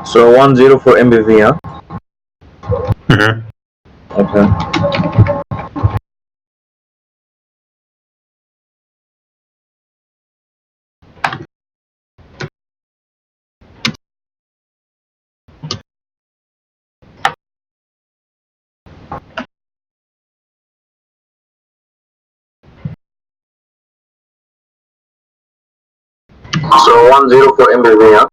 So 1-0 for MVP, huh? Mm-hmm. Okay. So 1-0 for MVP, huh?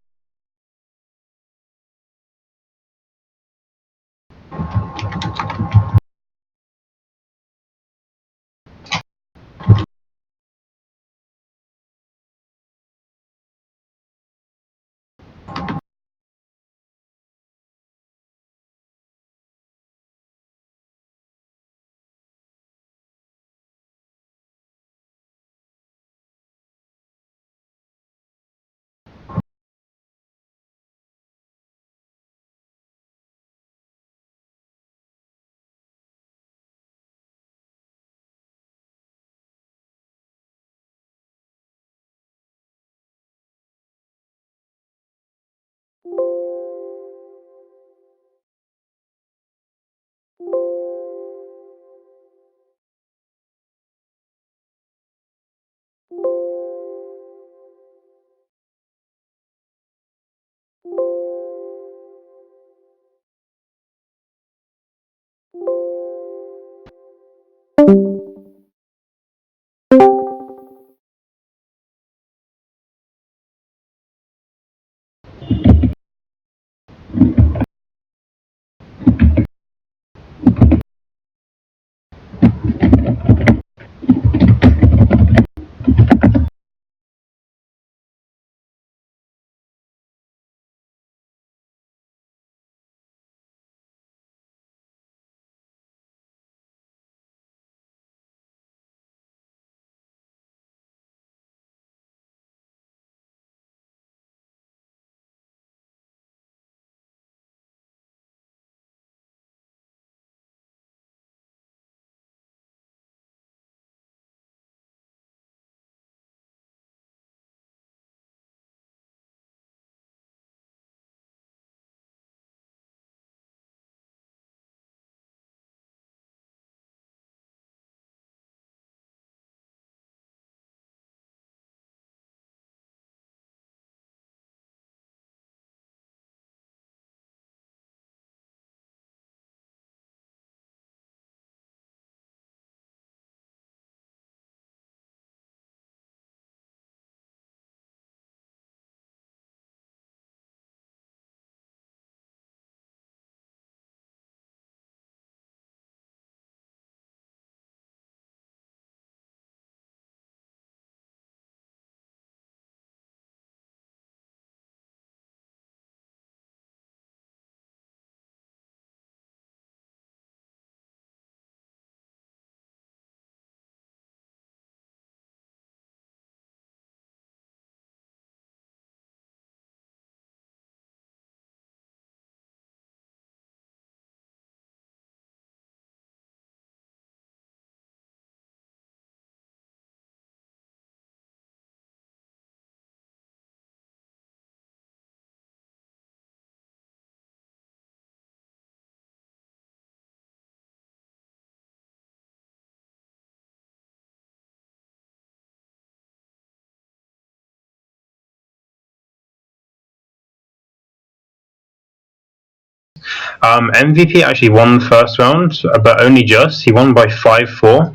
MVP actually won the first round, but only just. He won by 5-4.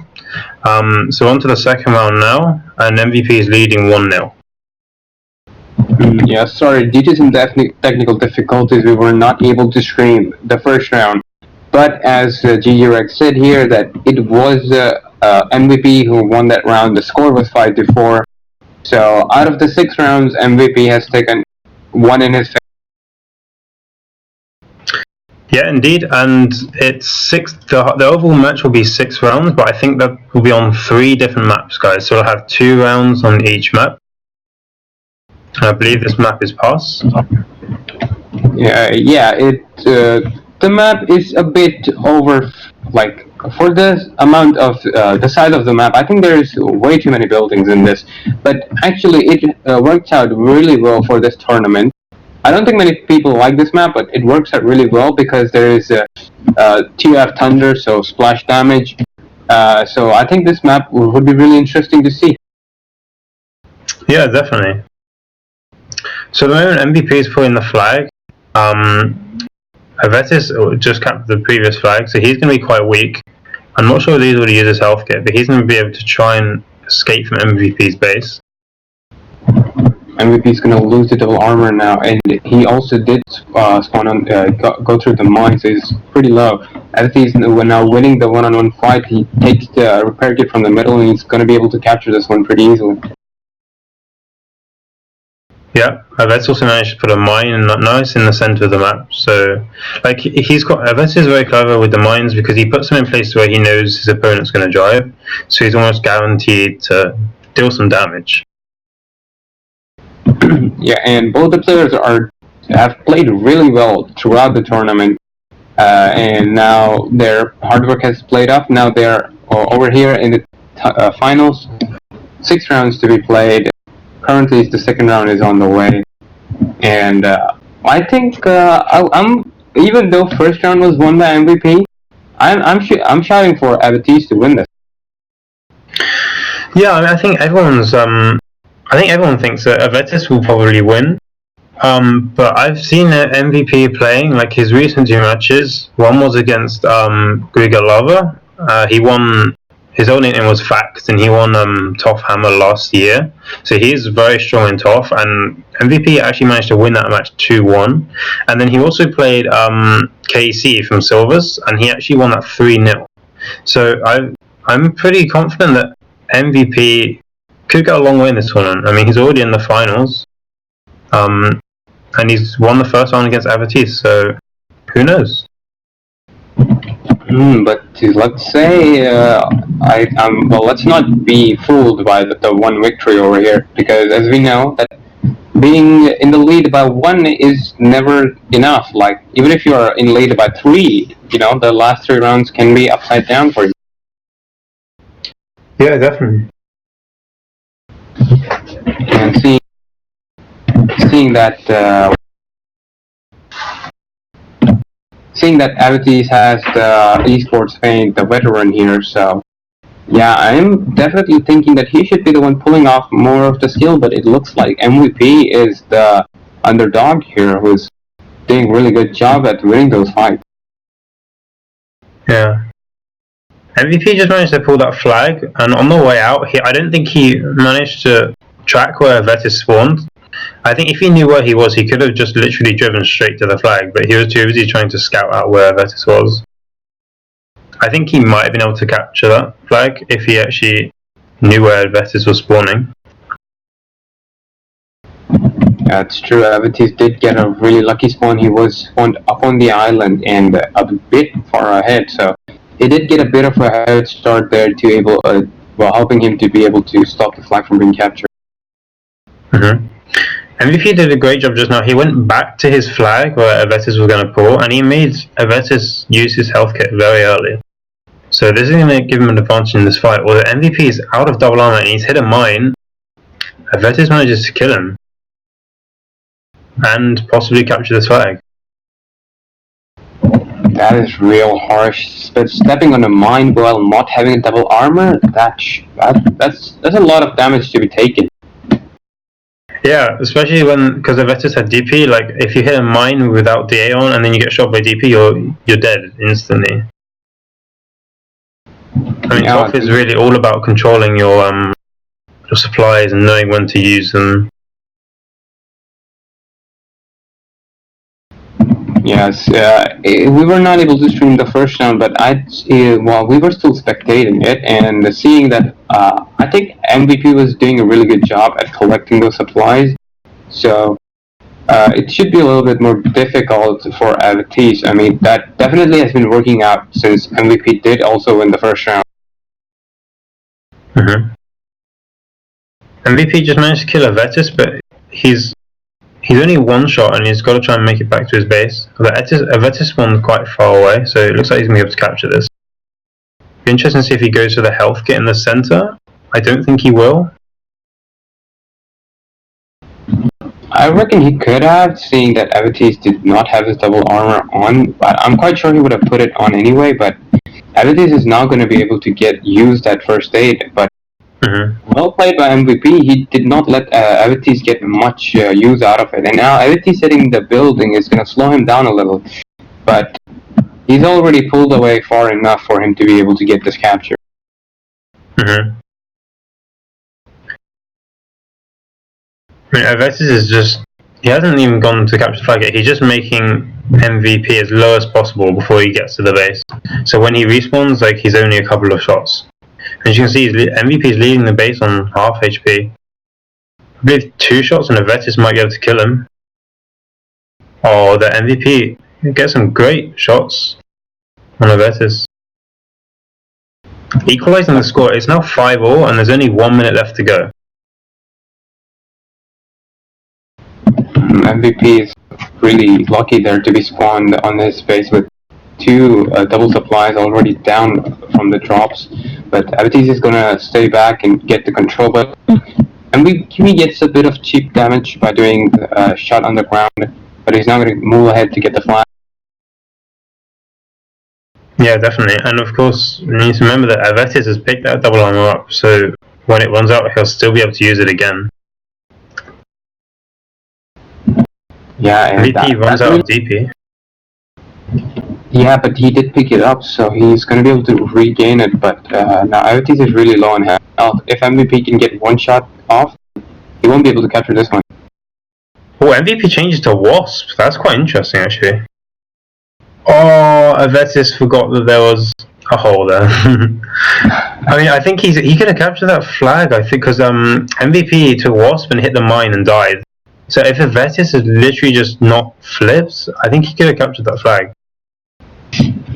So on to the second round now, and MVP is leading 1-0. Yeah, sorry, due to some technical difficulties, we were not able to stream the first round. But as GURX said here, that it was MVP who won that round. The score was 5-4. So out of the 6 rounds, MVP has taken one in his favor. Yeah, indeed, and it's six. The overall match will be 6 rounds, but I think that will be on 3 different maps, guys. So we'll have 2 rounds on each map. I believe this map is pass. Yeah. The map is a bit over, like, for the amount of the size of the map. I think there's way too many buildings in this, but actually it worked out really well for this tournament. I don't think many people like this map, but it works out really well because there is a TOF Thunder, so splash damage. So I think this map would be really interesting to see. Yeah, definitely. So at the moment, MVP is pulling the flag. Avetis just capped the previous flag, so he's going to be quite weak. I'm not sure if he's already used his health kit, but he's going to be able to try and escape from MVP's base. MVP's going to lose the double armor now, and he also did spawn on go through the mines, so he's pretty low. Avetis now winning the one-on-one fight. He takes the repair kit from the middle, and he's going to be able to capture this one pretty easily. Yeah, Avetis also managed to put a mine nice in the center of the map. So, like, Avetis is very clever with the mines because he puts them in places where he knows his opponent's going to drive. So he's almost guaranteed to deal some damage. Yeah, and both the players have played really well throughout the tournament, and now their hard work has played off. Now they're over here in the finals, 6 rounds to be played. Currently, the second round is on the way, and I think I'm even though first round was won by MVP, I'm shouting for Avetis to win this. Yeah, I mean, I think everyone thinks that Avetis will probably win. But I've seen MVP playing, like his recent 2 matches. One was against Grigalova. He won. His old nickname was Fact, and he won TOF Hammer last year. So he's very strong in TOF, and MVP actually managed to win that match 2-1. And then he also played KC from Silvers, and he actually won that 3-0. So I'm pretty confident that MVP could go a long way in this tournament. I mean, he's already in the finals, and he's won the first round against Avetis, so who knows? But let's say, well, let's not be fooled by the one victory over here, because as we know, that being in the lead by 1 is never enough. Like, even if you are in lead by 3, the last 3 rounds can be upside down for you. Yeah, definitely. And seeing that Avetis has the esports fame, the veteran here, so yeah, I'm definitely thinking that he should be the one pulling off more of the skill, but it looks like MVP is the underdog here, who's doing a really good job at winning those fights. Yeah. MVP just managed to pull that flag, and on the way out, I don't think he managed to track where Avetis spawned. I think if he knew where he was, he could have just literally driven straight to the flag, but he was too busy trying to scout out where Avetis was. I think he might have been able to capture that flag if he actually knew where Avetis was spawning. Yeah, it's true. Avetis did get a really lucky spawn. He was spawned up on the island and a bit far ahead, so he did get a bit of a head start there to helping him to be able to stop the flag from being captured. Mm-hmm. MVP did a great job just now. He went back to his flag where Avetis was going to pull, and he made Avetis use his health kit very early. So this is going to give him an advantage in this fight. Although MVP is out of double armor and he's hit a mine, Avetis manages to kill him and possibly capture this flag. That is real harsh. But stepping on a mine while not having a double armor, that's a lot of damage to be taken. Yeah, especially because Avetis had DP. Like, if you hit a mine without DA on and then you get shot by DP, you're dead instantly. I mean, TOF is really all about controlling your supplies and knowing when to use them. Yes, we were not able to stream the first round, but we were still spectating it and seeing that I think MVP was doing a really good job at collecting those supplies. So it should be a little bit more difficult for Avetis. I mean, that definitely has been working out since MVP did also win the first round. Mm-hmm. MVP just managed to kill Avetis, but he's only 1 shot and he's got to try and make it back to his base. Avetis spawned quite far away, so it looks like he's going to be able to capture this. Be interesting to see if he goes for the health kit in the center. I don't think he will. I reckon he could have, seeing that Avetis did not have his double armor on, but I'm quite sure he would have put it on anyway, but Avetis is now going to be able to use that first aid, but well played by MVP. He did not let Avetis get much use out of it, and now Avetis hitting the building is going to slow him down a little, but he's already pulled away far enough for him to be able to get this capture. I mean, Avetis is just, he hasn't even gone to capture the flag yet. He's just making MVP as low as possible before he gets to the base. So when he respawns, like, he's only a couple of shots. As you can see, MVP is leading the base on half HP. I believe 2 shots and Avetis might be able to kill him. Oh, the MVP gets some great shots on Avetis. Equalizing the score, it's now 5-all and there's only 1 minute left to go. MVP is really lucky there to be spawned on this base with 2 double supplies already down from the drops, but Avetis is gonna stay back and get the control button. And he gets a bit of cheap damage by doing a shot on the ground, but he's now gonna move ahead to get the flag. Yeah, definitely, and of course you need to remember that Avetis has picked that double armor up, so when it runs out he'll still be able to use it again. Yeah, and MVP runs out of DP. Yeah, but he did pick it up, so he's going to be able to regain it, but now Avetis is really low on health. If MVP can get 1 shot off, he won't be able to capture this one. Oh, MVP changes to Wasp. That's quite interesting, actually. Oh, Avetis forgot that there was a hole there. I mean, I think he could have captured that flag, I think, because MVP took Wasp and hit the mine and died. So if Avetis had literally just not flipped, I think he could have captured that flag.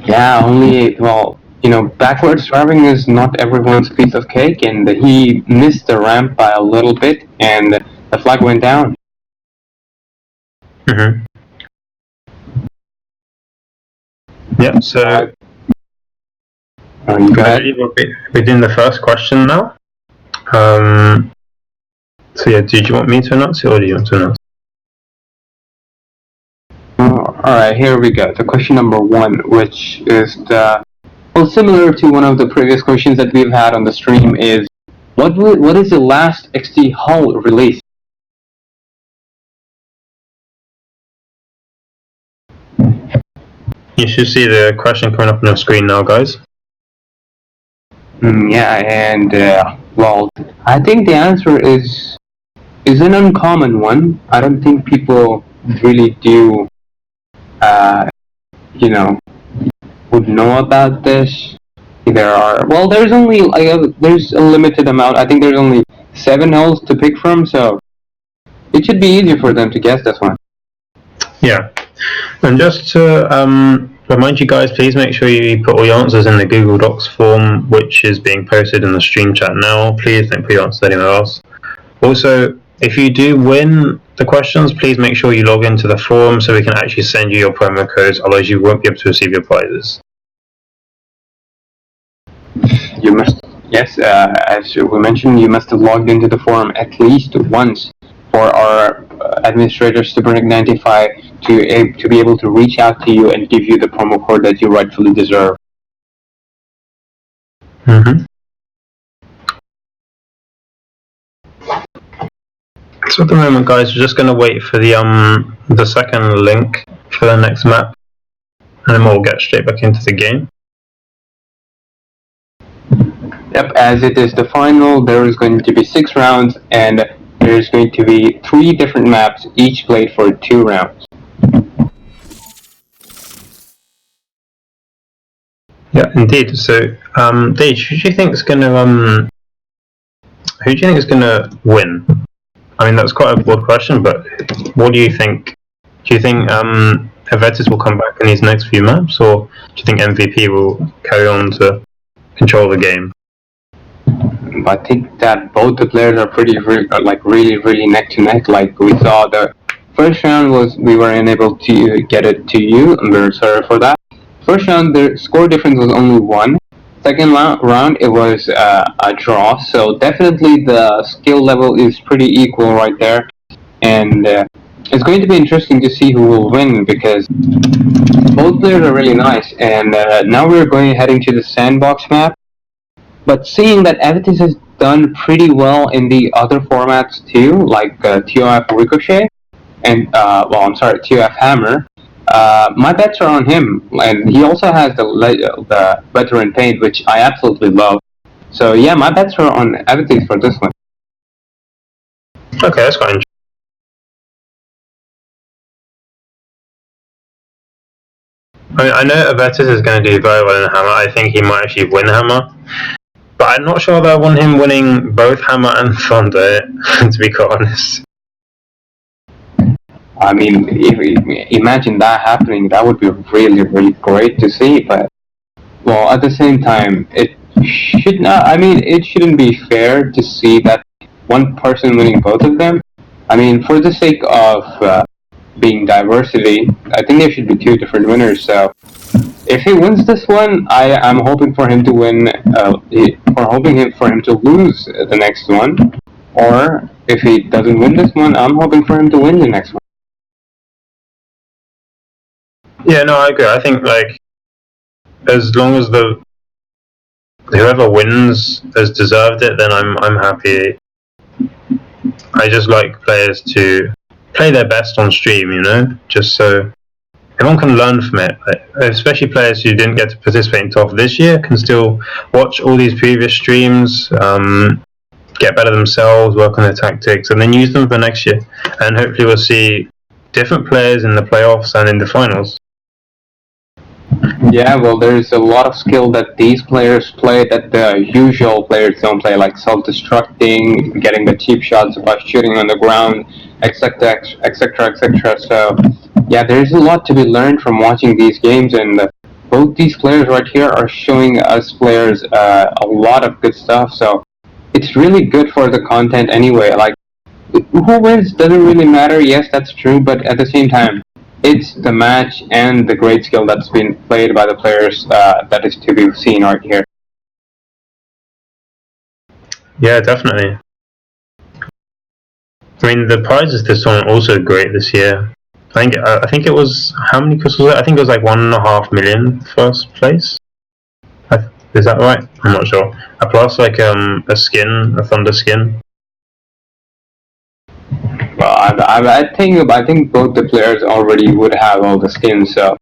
Yeah, only, well, you know, backwards driving is not everyone's piece of cake, and he missed the ramp by a little bit, and the flag went down. Yeah, so you go ahead. We're doing the first question now. So yeah, did you want me to announce it or do you want to announce it? Alright, here we go. The question number 1, which is similar to one of the previous questions that we've had on the stream, is what is the last XT hull release? You should see the question coming up on your screen now, guys. Yeah, and well, I think the answer is an uncommon one. I don't think people really do, you know, would know about this. There's only there's a limited amount. I think there's only 7 holes to pick from, so it should be easier for them to guess this one. Yeah, and just to remind you guys, please make sure you put all your answers in the Google Docs form, which is being posted in the stream chat now. Please don't put your answers anywhere else. Also, if you do win the questions, please make sure you log into the forum so we can actually send you your promo codes, otherwise you won't be able to receive your prizes. You must, yes, as we mentioned, you must have logged into the forum at least once for our administrators to bring Identify to be able to reach out to you and give you the promo code that you rightfully deserve. So at the moment, guys, we're just going to wait for the second link for the next map, and then we'll get straight back into the game. Yep, as it is the final, there is going to be 6 rounds, and there's going to be 3 different maps, each played for 2 rounds. Yeah, indeed. So, Dage, who do you think is going to win? I mean, that's quite a broad question, but what do you think? Do you think Avetis will come back in these next few maps, or do you think MVP will carry on to control the game? I think that both the players are really neck to neck. Like we saw, the first round we were unable to get it to you, and we're sorry for that. First round, the score difference was only 1. Second round, it was a draw. So definitely the skill level is pretty equal right there. and it's going to be interesting to see who will win because both players are really nice. And now we're heading to the sandbox map. But seeing that Avetis has done pretty well in the other formats too, like TOF Ricochet and TOF Hammer. My bets are on him, and he also has the veteran paint, which I absolutely love. So yeah, my bets are on Avetis for this one. Okay, that's quite interesting. I mean, I know Avetis is going to do very well in Hammer. I think he might actually win Hammer. But I'm not sure that I want him winning both Hammer and Thunder, to be quite honest. I mean, imagine that happening. That would be really, really great to see. But, well, at the same time, it shouldn't be fair to see that one person winning both of them. I mean, for the sake of being diversity, I think there should be two different winners. So, if he wins this one, I'm hoping for him to win. For him to lose the next one. Or if he doesn't win this one, I'm hoping for him to win the next one. Yeah, no, I agree. I think as long as whoever wins has deserved it, then I'm happy. I just like players to play their best on stream, just so everyone can learn from it. Especially players who didn't get to participate in TOF this year can still watch all these previous streams, get better themselves, work on their tactics, and then use them for next year. And hopefully we'll see different players in the playoffs and in the finals. Yeah, well, there's a lot of skill that these players play that the usual players don't play, like self-destructing, getting the cheap shots by shooting on the ground, etc., etc., etc. So, yeah, there's a lot to be learned from watching these games, and both these players right here are showing us players a lot of good stuff. So, it's really good for the content anyway. Like, who wins doesn't really matter. Yes, that's true, but at the same time, it's the match and the great skill that's been played by the players that is to be seen right here. Yeah, definitely. I mean, the prizes this one are also great this year. I think it was, how many crystals? I think it was like 1.5 million first place. Is that right? I'm not sure. Plus like a skin, a Thunder skin. Well, I think both the players already would have all the skins, so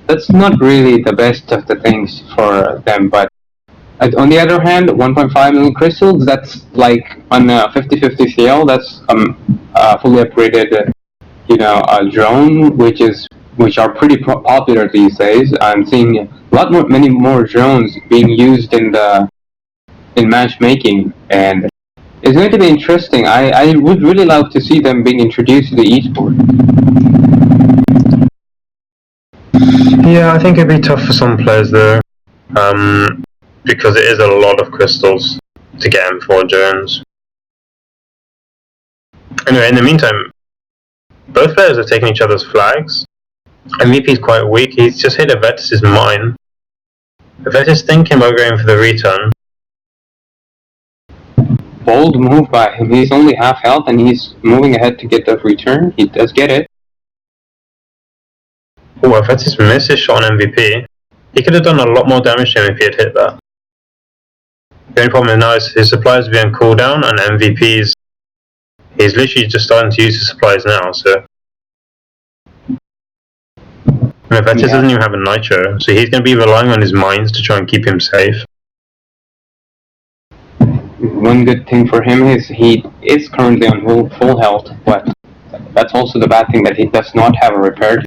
that's not really the best of the things for them. But on the other hand, 1.5 million crystals, that's like on a 50-50 scale. That's fully upgraded, a drone, which are pretty popular these days. I'm seeing many more drones being used in matchmaking, and it's going to be interesting. I would really love to see them being introduced to the esport. Yeah, I think it'd be tough for some players though, because it is a lot of crystals to get M4 drones. Anyway, in the meantime, both players are taking each other's flags. MVP's quite weak. He's just hit Avetis' mine. Avetis thinking about going for the return. Bold move by him. He's only half health and he's moving ahead to get the return. He does get it. Oh, Avetis missed his shot on MVP. He could have done a lot more damage to him if he had hit that. The only problem now is his supplies are being cooled down, and MVP's... He's literally just starting to use his supplies now, so... Avetis doesn't even have a nitro, so he's going to be relying on his mines to try and keep him safe. One good thing for him is he is currently on full health, but that's also the bad thing that he does not have a repair.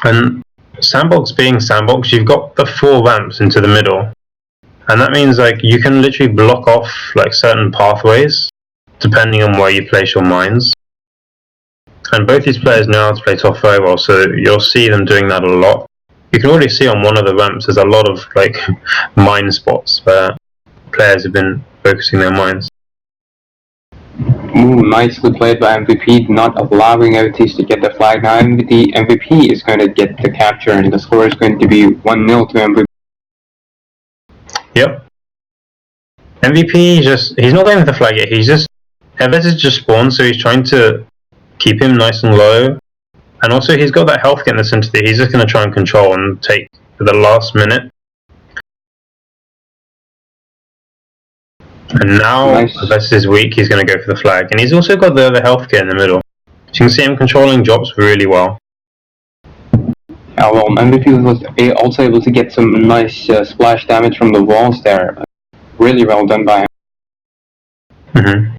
And sandbox being sandbox, you've got the 4 ramps into the middle, and that means like you can literally block off like certain pathways depending on where you place your mines. And both these players know how to play TOF very well, so you'll see them doing that a lot. You can already see on one of the ramps there's a lot of like mine spots where players have been focusing their mines. Ooh, nicely played by MVP, not allowing Avetis to get the flag. Now MVP is going to get the capture, and the score is going to be 1-0 to MVP. Yep. MVP he's not going for the flag yet. Avetis just spawned, so he's trying to keep him nice and low. And also he's got that health kit in the center that he's just going to try and control and take for the last minute. And now Avetis is weak, he's going to go for the flag. And he's also got the other health kit in the middle. So you can see him controlling drops really well. Yeah, well, MVP was also able to get some nice splash damage from the walls there. Really well done by him. Mm-hmm.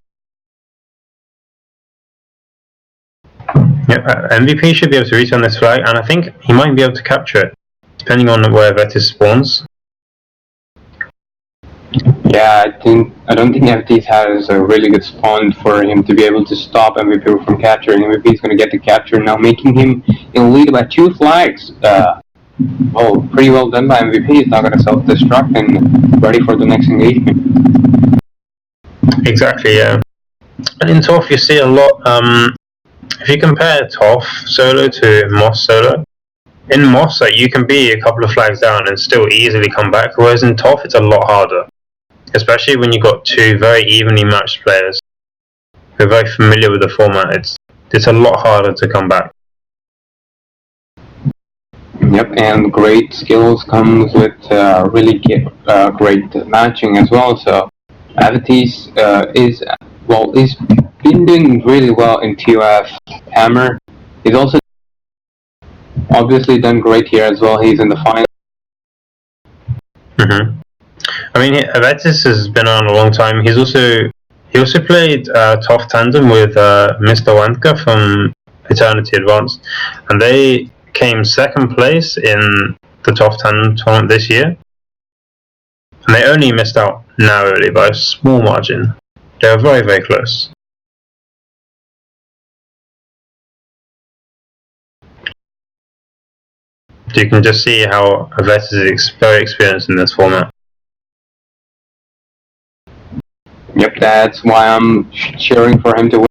Yep, MVP should be able to return this flag, and I think he might be able to capture it, depending on where Avetis spawns. Yeah, I don't think Avetis has a really good spawn for him to be able to stop MVP from capturing. MVP is going to get the capture now, making him in lead by 2 flags. Well, pretty well done by MVP. He's not going to self-destruct and ready for the next engagement. Exactly, yeah. And in TOF you see a lot, if you compare TOF solo to Moss solo, in Moss you can be a couple of flags down and still easily come back, whereas in TOF it's a lot harder. Especially when you've got 2 very evenly matched players who are very familiar with the format, it's a lot harder to come back. Yep, and great skills comes with really great matching as well. So Avetis is been doing really well in TOF Hammer. He's also obviously done great here as well. He's in the final. Mm-hmm. I mean, Avetis has been around a long time. He also played TOF tandem with Mr. Wanka from Eternity Advanced, and they came 2nd place in the TOF tandem tournament this year. And they only missed out narrowly by a small margin. They were very, very close. You can just see how Avetis is very experienced in this format. Yep, that's why I'm cheering for him to win.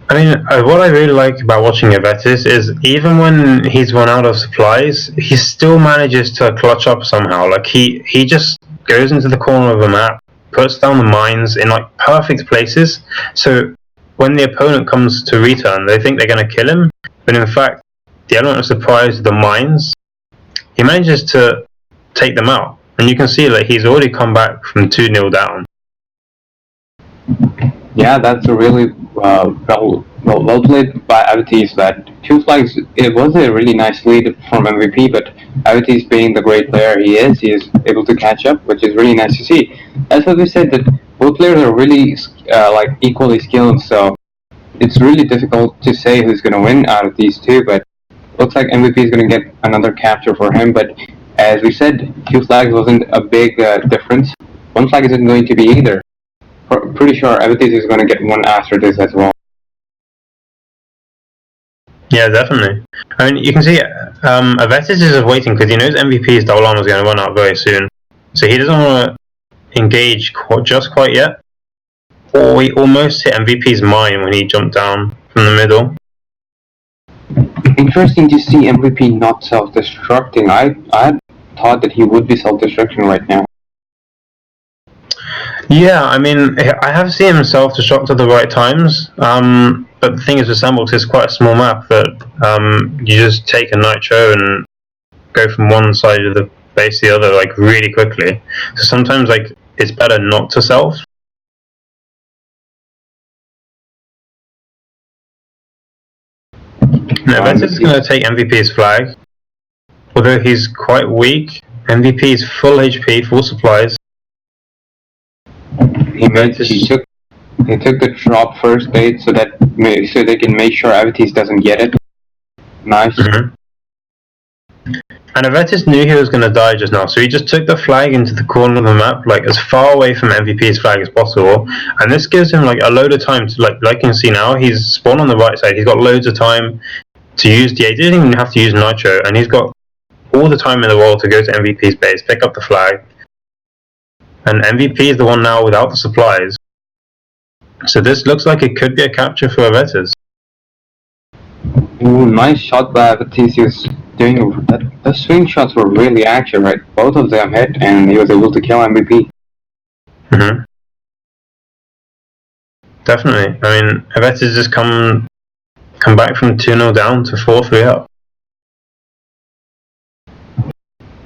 I mean, what I really like about watching Avetis is even when he's run out of supplies, he still manages to clutch up somehow. Like he just goes into the corner of the map, puts down the mines in like perfect places, so when the opponent comes to return, they think they're going to kill him, but in fact, the element of surprise, the mines, he manages to take them out, and you can see that he's already come back from 2-0 down. Yeah, that's a really well played by Avetis. That 2 flags, it was a really nice lead from MVP, but Avetis being the great player he is able to catch up, which is really nice to see. As we said, that both players are really equally skilled, so it's really difficult to say who's going to win out of these 2, but looks like MVP is going to get another capture for him. But as we said, 2 flags wasn't a big difference. 1 flag isn't going to be either. Pretty sure Avetis is going to get 1 after this as well. Yeah, definitely. I mean, you can see Avetis is just waiting because he knows MVP's double armor is going to run out very soon. So he doesn't want to engage just quite yet. Or he almost hit MVP's mine when he jumped down from the middle. Interesting to see MVP not self-destructing. I thought that he would be self-destructing right now. Yeah, I mean, I have seen him self-destruct at the right times, but the thing is with Sandbox, it's quite a small map that you just take a nitro and go from one side of the base to the other like really quickly. So sometimes like it's better not to self. Now, Avetis is going to take MVP's flag, although he's quite weak. MVP is full HP, full supplies. He took the drop first bait so they can make sure Avetis doesn't get it. Nice. Mm-hmm. And Avetis knew he was going to die just now, so he just took the flag into the corner of the map, like as far away from MVP's flag as possible. And this gives him like a load of time to like you can see now, he's spawned on the right side. He's got loads of time to use he didn't even have to use nitro, and he's got all the time in the world to go to MVP's base, pick up the flag. And MVP is the one now without the supplies. So this looks like it could be a capture for Avetis. Ooh, nice shot by Avetis. He was doing the swing shots were really accurate. Both of them hit, and he was able to kill MVP. Mm-hmm. Definitely. I mean, Avetis just come back from 2-0 down to 4-3 up.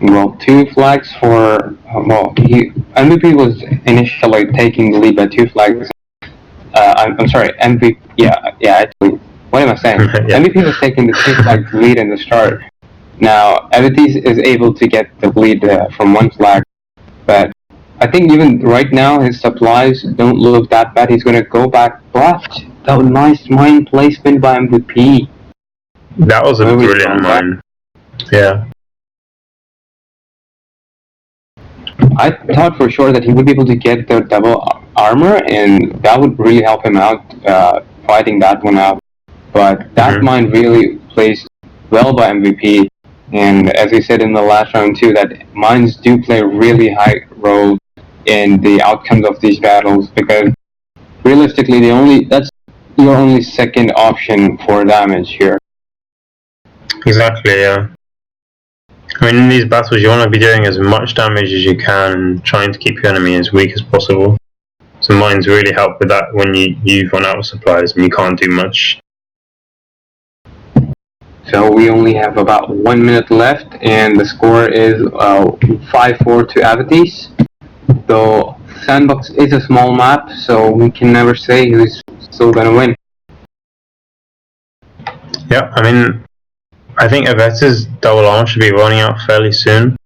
Well, 2 flags for MVP was initially taking the lead by 2 flags. I'm sorry, MVP. Yeah. Actually, what am I saying? Yeah. MVP was taking the 2 flags lead in the start. Now, Avetis is able to get the lead from 1 flag, but I think even right now his supplies don't look that bad. He's going to go back, but that was nice mine placement by MVP. That was a brilliant mine. Yeah. I thought for sure that he would be able to get the double armor, and that would really help him out fighting that one out. But that mine really plays well by MVP. And as we said in the last round too, that mines do play a really high role in the outcomes of these battles, because realistically that's your only second option for damage here. Exactly, yeah. I mean, in these battles you want to be doing as much damage as you can and trying to keep your enemy as weak as possible. So mines really help with that when you've run out of supplies and you can't do much. So we only have about 1 minute left, and the score is 5-4 to Avetis. Though Sandbox is a small map, so we can never say who's still gonna win. Yeah, I mean, I think Avetis' double armor should be running out fairly soon.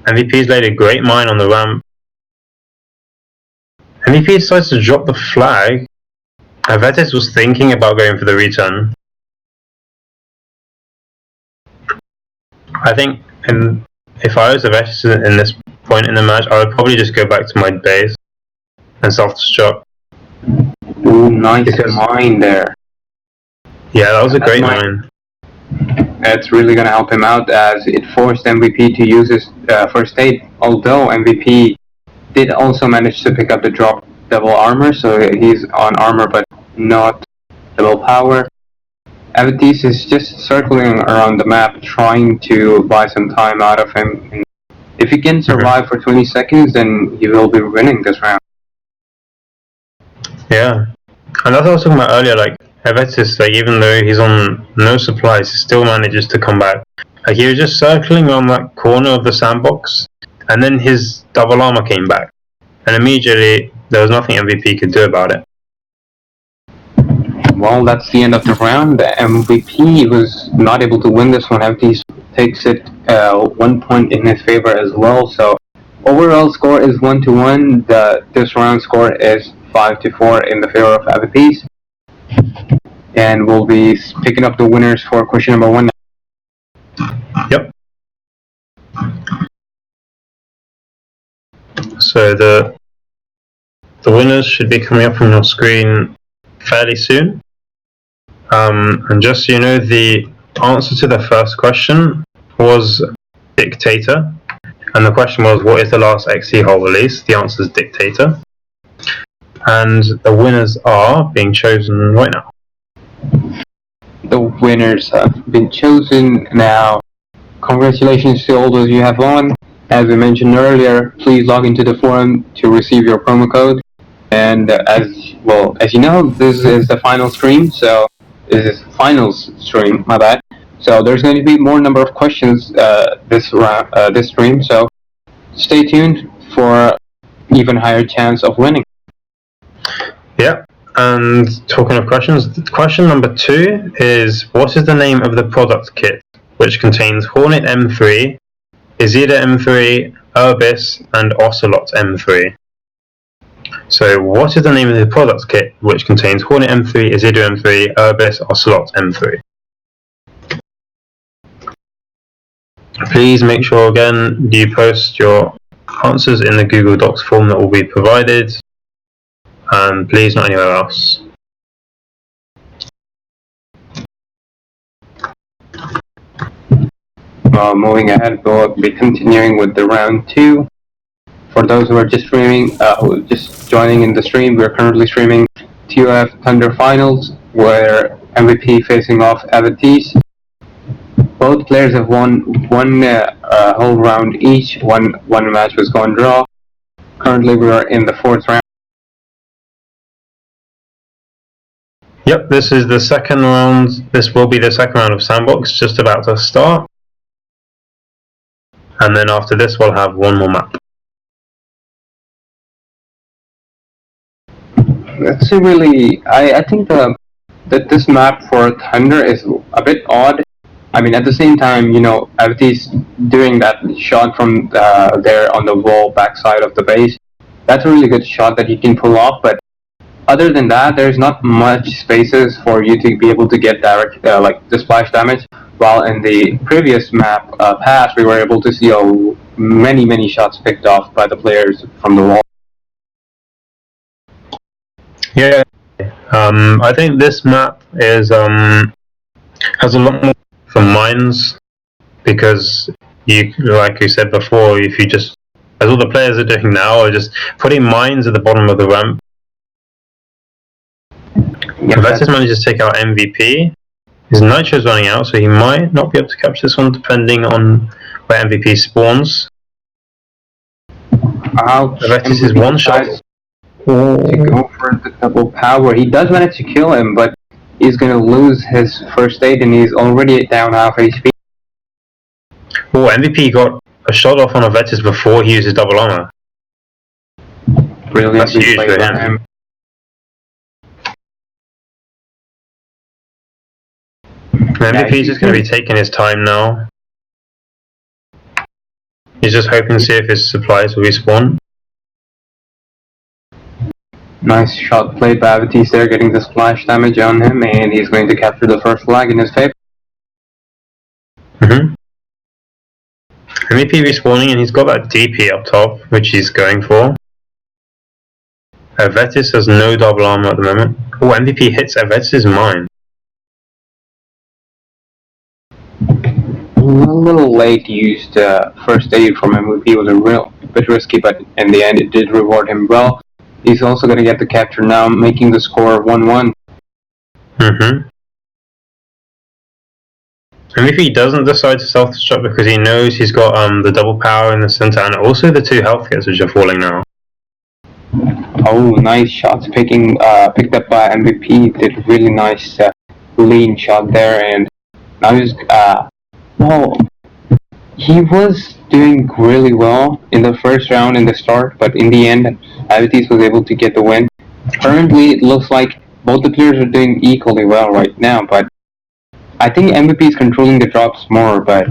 MVP's laid a great mine on the ramp. MVP decides to drop the flag. Avetis was thinking about going for the return. I think if I was Avetis in this point in the match, I would probably just go back to my base and self-destruct. Ooh, nice mine there. Yeah, that was a great mine. It's really going to help him out, as it forced MVP to use his first aid, although MVP did also manage to pick up the drop double armor, so he's on armor but not double power. Avetis is just circling around the map trying to buy some time out of him. And if he can survive for 20 seconds, then he will be winning this round. Yeah, and that's what I was talking about earlier, like Avetis, like even though he's on no supplies, he still manages to come back. Like he was just circling around that corner of the sandbox, and then his double armor came back, and immediately there was nothing MVP could do about it. Well, that's the end of the round. The MVP was not able to win this one. Avetis takes it 1 point in his favor as well. So overall score is 1-1. This round score is 5-4 in the favor of Avetis. And we'll be picking up the winners for question number 1. Yep. So the winners should be coming up on your screen fairly soon. And just so you know, the answer to the first question was Dictator. And the question was, what is the last XC hull release? The answer is Dictator. And the winners are being chosen right now. The winners have been chosen now. Congratulations to all those you have won. As we mentioned earlier, please log into the forum to receive your promo code. And as you know, this is the final stream, so this is finals stream, my bad. So there's going to be more number of questions this stream, so stay tuned for even higher chance of winning. Yeah, and talking of questions, question number 2 is, what is the name of the product kit which contains Hornet M3, Izida M3, Urbis, and Ocelot M3? So, what is the name of the product kit which contains Hornet M3, Izida M3, Urbis, Ocelot M3? Please make sure again you post your answers in the Google Docs form that will be provided, and please not anywhere else. Moving ahead, we'll be continuing with the round 2. For those who are just streaming, just joining in the stream, we're currently streaming TOF Thunder Finals, where MVP facing off Avetis. both players have won one whole round each. One match was gone draw. Currently, we are in the 4th round. Yep, this is the second round. This will be the second round of Sandbox, just about to start. And then after this, we'll have one more map. That's really. I think that this map for Thunder is a bit odd. I mean, at the same time, you know, Avetis doing that shot from there on the wall backside of the base. That's a really good shot that he can pull off. But other than that, there's not much spaces for you to be able to get direct like the splash damage. While in the previous map pass, we were able to see many shots picked off by the players from the wall. Yeah, I think this map is has a lot more for mines, because you, like you said before, if you just, as all the players are doing now, are just putting mines at the bottom of the ramp. Yeah, Avetis manages to take out MVP. His nitro's running out, so he might not be able to capture this one, depending on where MVP spawns. Avetis is one shot. To go for the double power. He does manage to kill him, but he's going to lose his first aid and he's already down half HP. Oh, MVP got a shot off on Avetis before he uses double armor. Brilliant. That's huge for him. MVP is just going to be taking his time now. He's just hoping to see if his supplies will respawn. Nice shot played by Avetis there, getting the splash damage on him, and he's going to capture the first flag in his favor. MVP respawning, and he's got that DP up top, which he's going for. Avetis has no double armor at the moment. Oh, MVP hits Avetis' mine. A little late used first aid from MVP. Was a bit risky, but in the end it did reward him well. He's also going to get the capture now, making the score 1-1. And if he doesn't decide to self-destruct because he knows he's got the double power in the center and also the 2 health kits which are falling now. Oh, nice shots picked up by MVP. Did really nice lean shot there, and now he's well, he was doing really well in the first round in the start, but in the end, Avetis was able to get the win. Currently, it looks like both the players are doing equally well right now, but I think MVP is controlling the drops more. But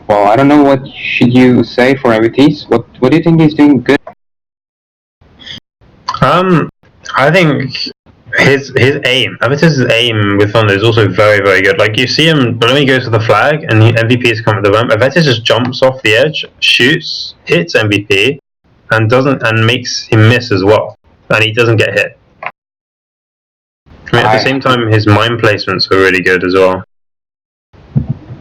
well, I don't know what should you say for Avetis. What do you think he's doing good? I think his aim, Avetis' aim with Thunder is also very good. Like you see him when he goes to the flag and MVP is coming to the ramp, Avetis just jumps off the edge, shoots, hits MVP, and makes him miss as well, and he doesn't get hit. I mean, at the same time, his mine placements are really good as well.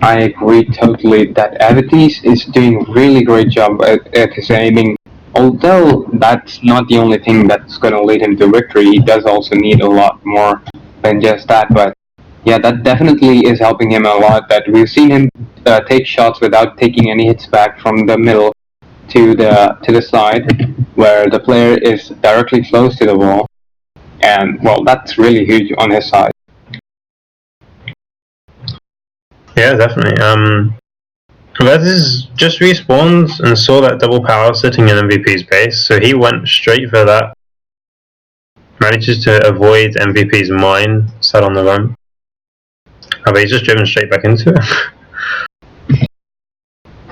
I agree totally that Avetis is doing a really great job at his aiming. Although that's not the only thing that's going to lead him to victory, he does also need a lot more than just that. But yeah, that definitely is helping him a lot. That we've seen him take shots without taking any hits back from the middle to the side, where the player is directly close to the wall, and well, that's really huge on his side. Yeah, definitely. Avetis just respawned and saw that double power sitting in MVP's base, so he went straight for that. Manages to avoid MVP's mine set on the ramp. But he's just driven straight back into it.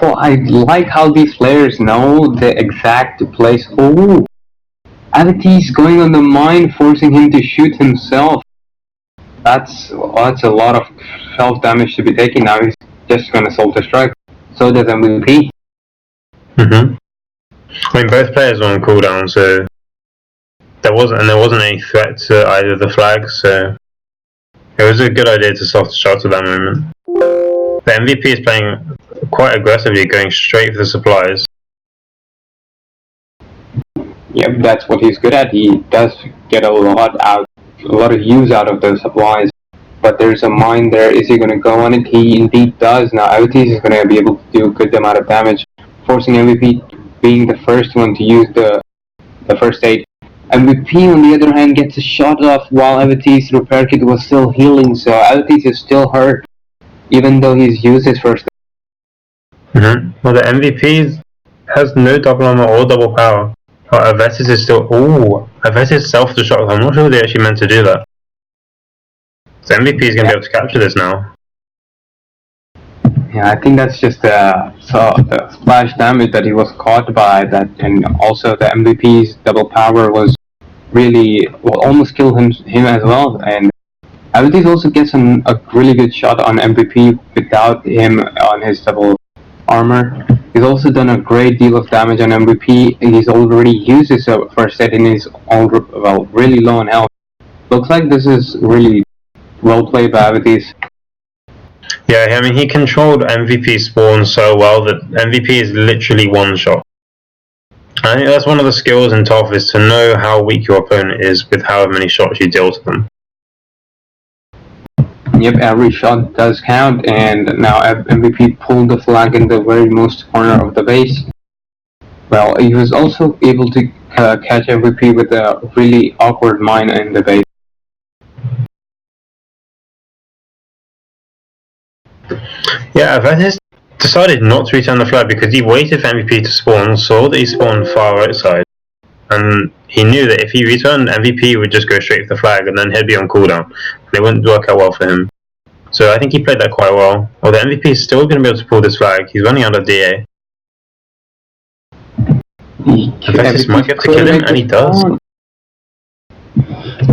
Well, I like how these players know the exact place. Oh, Avetis going on the mine, forcing him to shoot himself. That's a lot of self damage to be taken. Now he's just going to self-destruct. So does MVP. I mean, both players were on cooldown, so there wasn't any threat to either of the flags. So it was a good idea to self-destruct at that moment. The MVP is playing quite aggressively, going straight for the supplies. Yep, that's what he's good at. He does get a lot of use out of those supplies. but there's a mine there. Is he going to go on it? He indeed does. Now Avetis is going to be able to do a good amount of damage, forcing MVP being the first one to use the first aid. MVP on the other hand gets a shot off while Avetis' repair kit was still healing, so Avetis is still hurt, even though he's used his first aid. Well, the MVP has no double armor or double power. But Avetis is still... Ooh, Avetis self-destruct. I'm not sure they actually meant to do that. So MVP is going to be able to capture this now. Yeah, I think that's just the splash damage that he was caught by, that, and also the MVP's double power was really, well, almost killed him as well. And Avetis also gets a really good shot on MVP without him on his double armor. He's also done a great deal of damage on MVP. He's already used his first aid and he's really low on health. Looks like this is really well played by Avetis. Yeah, I mean, he controlled MVP spawn so well that MVP is literally one shot. I think that's one of the skills in TOF, is to know how weak your opponent is with however many shots you deal to them. Yep, every shot does count, and now MVP pulled the flag in the very most corner of the base. Well, he was also able to catch MVP with a really awkward mine in the base. Yeah, Avetis decided not to return the flag because he waited for MVP to spawn, saw that he spawned far outside, and he knew that if he returned, MVP would just go straight for the flag and then he'd be on cooldown, and it wouldn't work out well for him. So I think he played that quite well. Well, the MVP is still going to be able to pull this flag. He's running out of DA. Avetis might be able to kill him, and he does.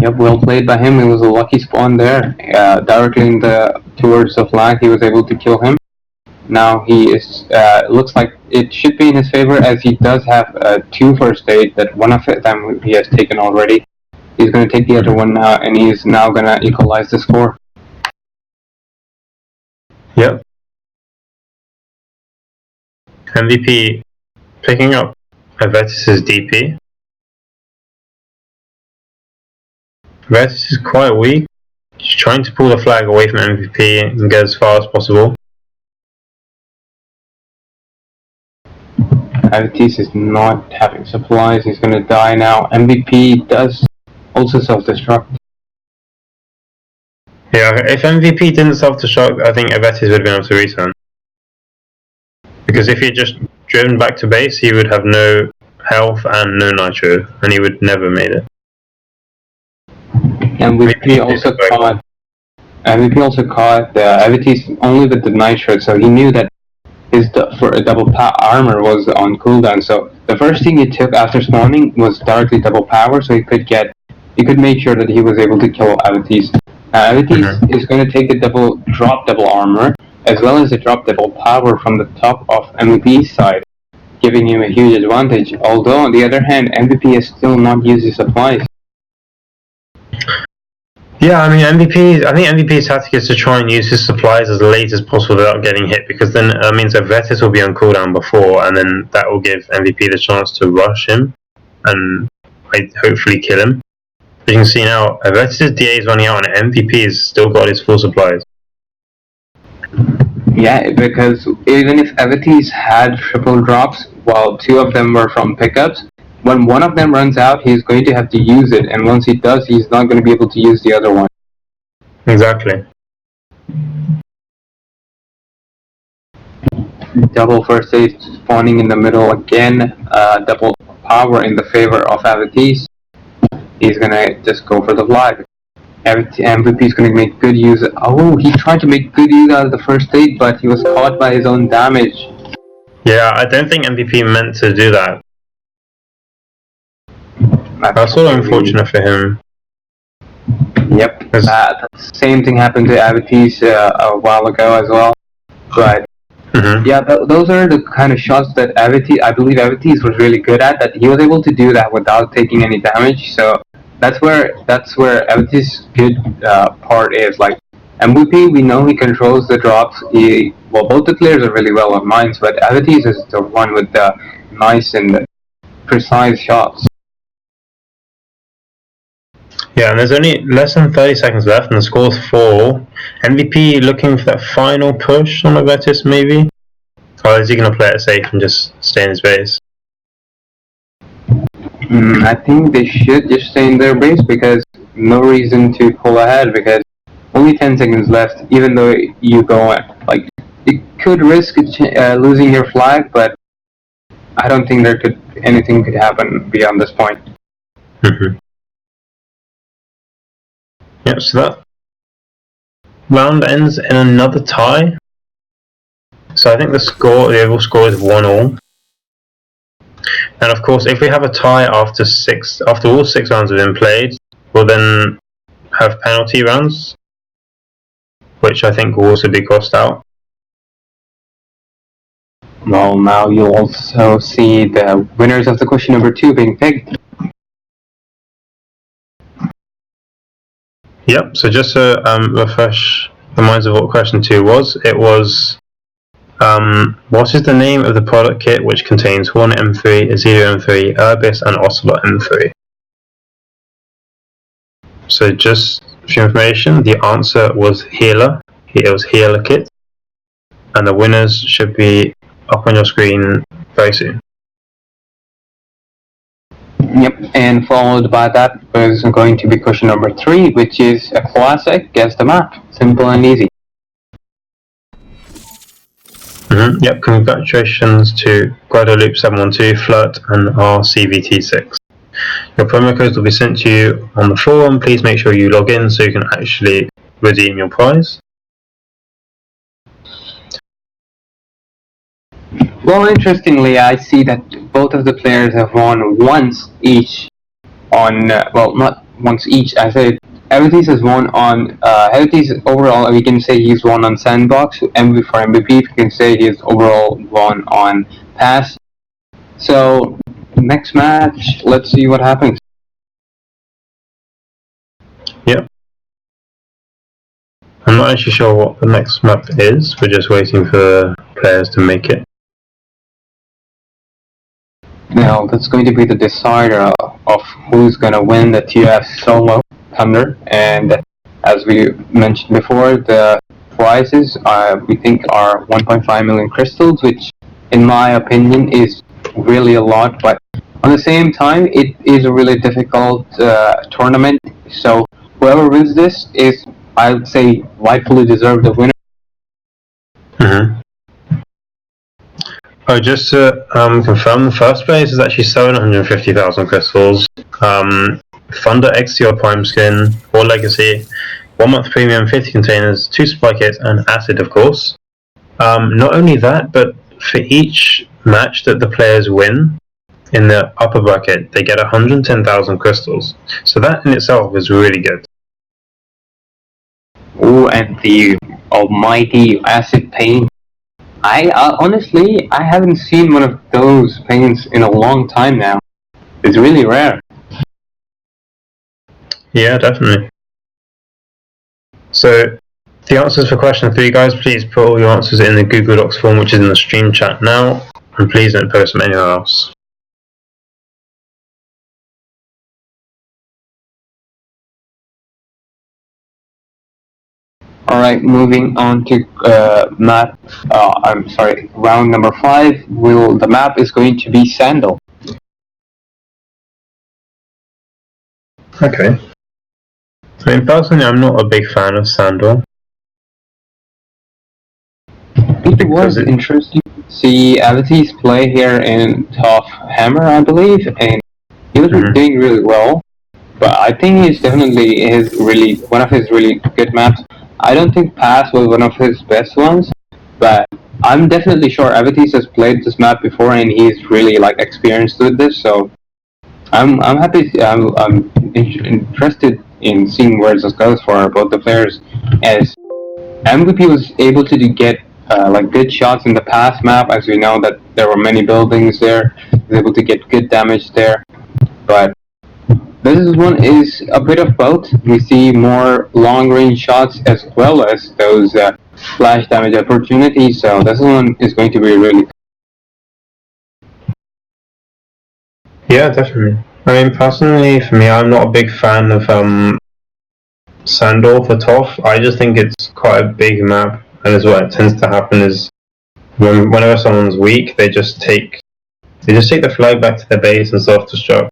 Yep, well played by him. It was a lucky spawn there. Directly towards the flag, he was able to kill him. Now he is, looks like it should be in his favor, as he does have 2 first aid, that one of them he has taken already. He's going to take the other one now, and he's now going to equalize the score. Yep. MVP picking up Avetis' DP. Avetis is quite weak. He's trying to pull the flag away from MVP and get as far as possible. Avetis is not having supplies, he's going to die now. MVP does also self-destruct. Yeah, if MVP didn't self-destruct, I think Avetis would have been able to return. Because if he had just driven back to base, he would have no health and no nitro, and he would never have made it. MVP also caught Avetis only with the nitro, so he knew that his double armor was on cooldown. So the first thing he took after spawning was directly double power, so he could make sure that he was able to kill Avetis. Avetis is going to take the double armor, as well as the drop double power from the top of MVP's side, giving him a huge advantage. Although on the other hand, MVP has still not used his supplies. Yeah, I mean, I think MVP's tactic is to try and use his supplies as late as possible without getting hit, because then that means Avetis will be on cooldown before, and then that will give MVP the chance to rush him and hopefully kill him. As you can see now, Avetis' DA is running out and MVP has still got his full supplies. Yeah, because even if Avetis had triple drops, while 2 of them were from pickups, when one of them runs out, he's going to have to use it, and once he does, he's not going to be able to use the other one. Exactly. Double first aid spawning in the middle again, double power in the favor of Avetis. He's going to just go for the flag. MVP is going to make good use. Oh, he tried to make good use out of the first aid, but he was caught by his own damage. Yeah, I don't think MVP meant to do that. That's sort of unfortunate for him. Yep, the same thing happened to Avetis a while ago as well. But yeah, those are the kind of shots that I believe Avetis was really good at. That he was able to do that without taking any damage. So that's where Avetis' good part is. Like MVP, we know he controls the drops. Both the players are really well on mines, but Avetis is the one with the nice and precise shots. Yeah, and there's only less than 30 seconds left, and the score's 4. MVP looking for that final push on Avetis, maybe? Or is he going to play it safe and just stay in his base? I think they should just stay in their base because no reason to pull ahead because only 10 seconds left. Even though you go like it could risk losing your flag, but I don't think anything could happen beyond this point. Yep, so that round ends in another tie. So I think the overall score is 1-1. And of course, if we have a tie after all 6 rounds have been played, we'll then have penalty rounds, which I think will also be crossed out. Well, now you'll also see the winners of the question number 2 being picked. Yep, so just to refresh the minds of what question 2 was, it was what is the name of the product kit which contains Horn M3, Azalea M3, Urbis and Ocelot M3? So just for your information, the answer was Healer. It was Healer kit. And the winners should be up on your screen very soon. Yep, and followed by that is going to be question number 3, which is a classic, guess the map. Simple and easy. Yep, congratulations to Guadeloupe712, Flirt and RCVT6. Your promo codes will be sent to you on the forum. Please make sure you log in so you can actually redeem your prize. Well, interestingly, I see that both of the players have won once each on, well, not once each. I said Avetis has won on, Avetis overall, we can say he's won on Sandbox. For MVP, we can say he's overall won on Pass. So, next match, let's see what happens. Yep. I'm not actually sure what the next map is. We're just waiting for players to make it. Now, that's going to be the decider of who's going to win the TOF solo Thunder. And as we mentioned before, the prizes we think are 1.5 million crystals, which in my opinion is really a lot. But at the same time, it is a really difficult tournament. So whoever wins this is, I would say, rightfully deserved the winner. Oh, just to confirm, the first place is actually 750,000 crystals. Thunder XTR Prime Skin, 4 Legacy, 1 month premium, 50 containers, 2 supply kits, and acid, of course. Not only that, but for each match that the players win in the upper bracket, they get 110,000 crystals. So that in itself is really good. Oh, and the almighty acid paint. I honestly, I haven't seen one of those paints in a long time now. It's really rare. Yeah, definitely. So, the answers for question 3, guys, please put all your answers in the Google Docs form, which is in the stream chat now, and please don't post them anywhere else. Alright, moving on to round number 5. The map is going to be Sandal. Okay. I mean, personally, I'm not a big fan of Sandal. It was interesting to see Avetis play here in TOF Hammer, I believe, and he was doing really well. But I think he's definitely one of his really good maps. I don't think Pass was one of his best ones, but I'm definitely sure Avetis has played this map before and he's really experienced with this. So I'm happy. I'm interested in seeing where this goes for both the players. As MVP was able to get good shots in the Pass map, as we know that there were many buildings there. He was able to get good damage there, but this one is a bit of both. We see more long-range shots as well as those flash damage opportunities, so this one is going to be really... Yeah, definitely. I mean, personally, for me, I'm not a big fan of Sandor for TOF. I just think it's quite a big map, and as what tends to happen is whenever someone's weak, they just take the flag back to their base and self-destruct,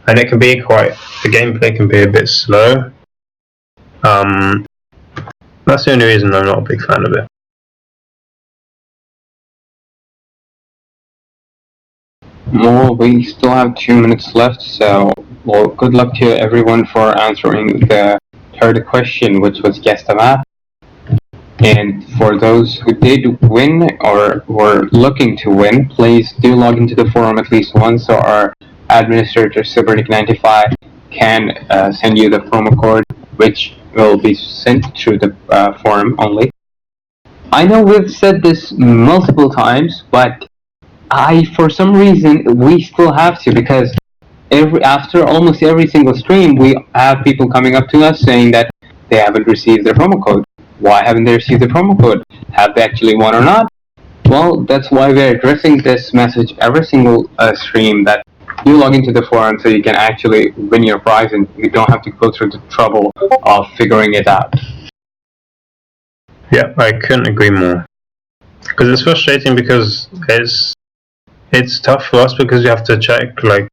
and it can be the gameplay can be a bit slow. That's the only reason I'm not a big fan of it. Well, we still have 2 minutes left, so well, good luck to everyone for answering the third question, which was guess the map. And for those who did win or were looking to win, please do log into the forum at least once so our administrator, Cybernic95, can send you the promo code, which will be sent through the forum only. I know we've said this multiple times, but for some reason, we still have to, because after almost every single stream, we have people coming up to us saying that they haven't received their promo code. Why haven't they received the promo code? Have they actually won or not? Well, that's why we're addressing this message every single stream, that you log into the forum so you can actually win your prize and you don't have to go through the trouble of figuring it out. Yeah, I couldn't agree more. Because it's frustrating, because it's tough for us because you have to check like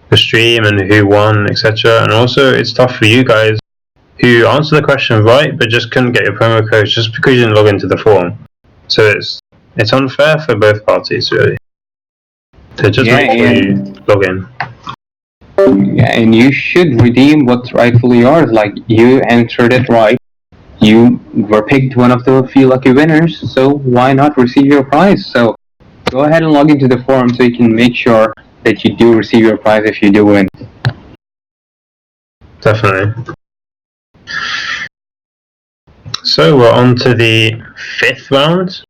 the stream and who won, etc. And also it's tough for you guys who answered the question right but just couldn't get your promo code just because you didn't log into the forum. So it's unfair for both parties, really. So just make sure you log in. Yeah, and you should redeem what's rightfully yours. Like, you answered it right. You were picked one of the few lucky winners, so why not receive your prize? So go ahead and log into the forum so you can make sure that you do receive your prize if you do win. Definitely. So we're on to the 5th round,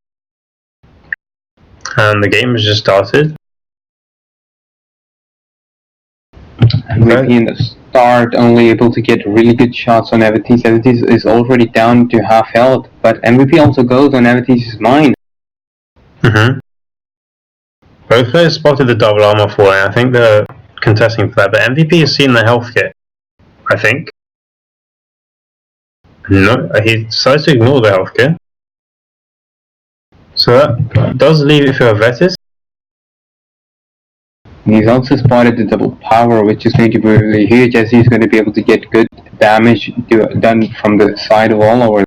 and the game has just started. MVP in the start, only able to get really good shots on Avetis. Avetis is already down to half health, but MVP also goes on Avetis' mine. Both players spotted the double armor falling. I think they're contesting for that, but MVP has seen the health kit, I think. No, he decides to ignore the health kit. So that does leave it for Avetis. He's also spotted the double power, which is going to be really huge, as he's going to be able to get good damage done from the side wall over.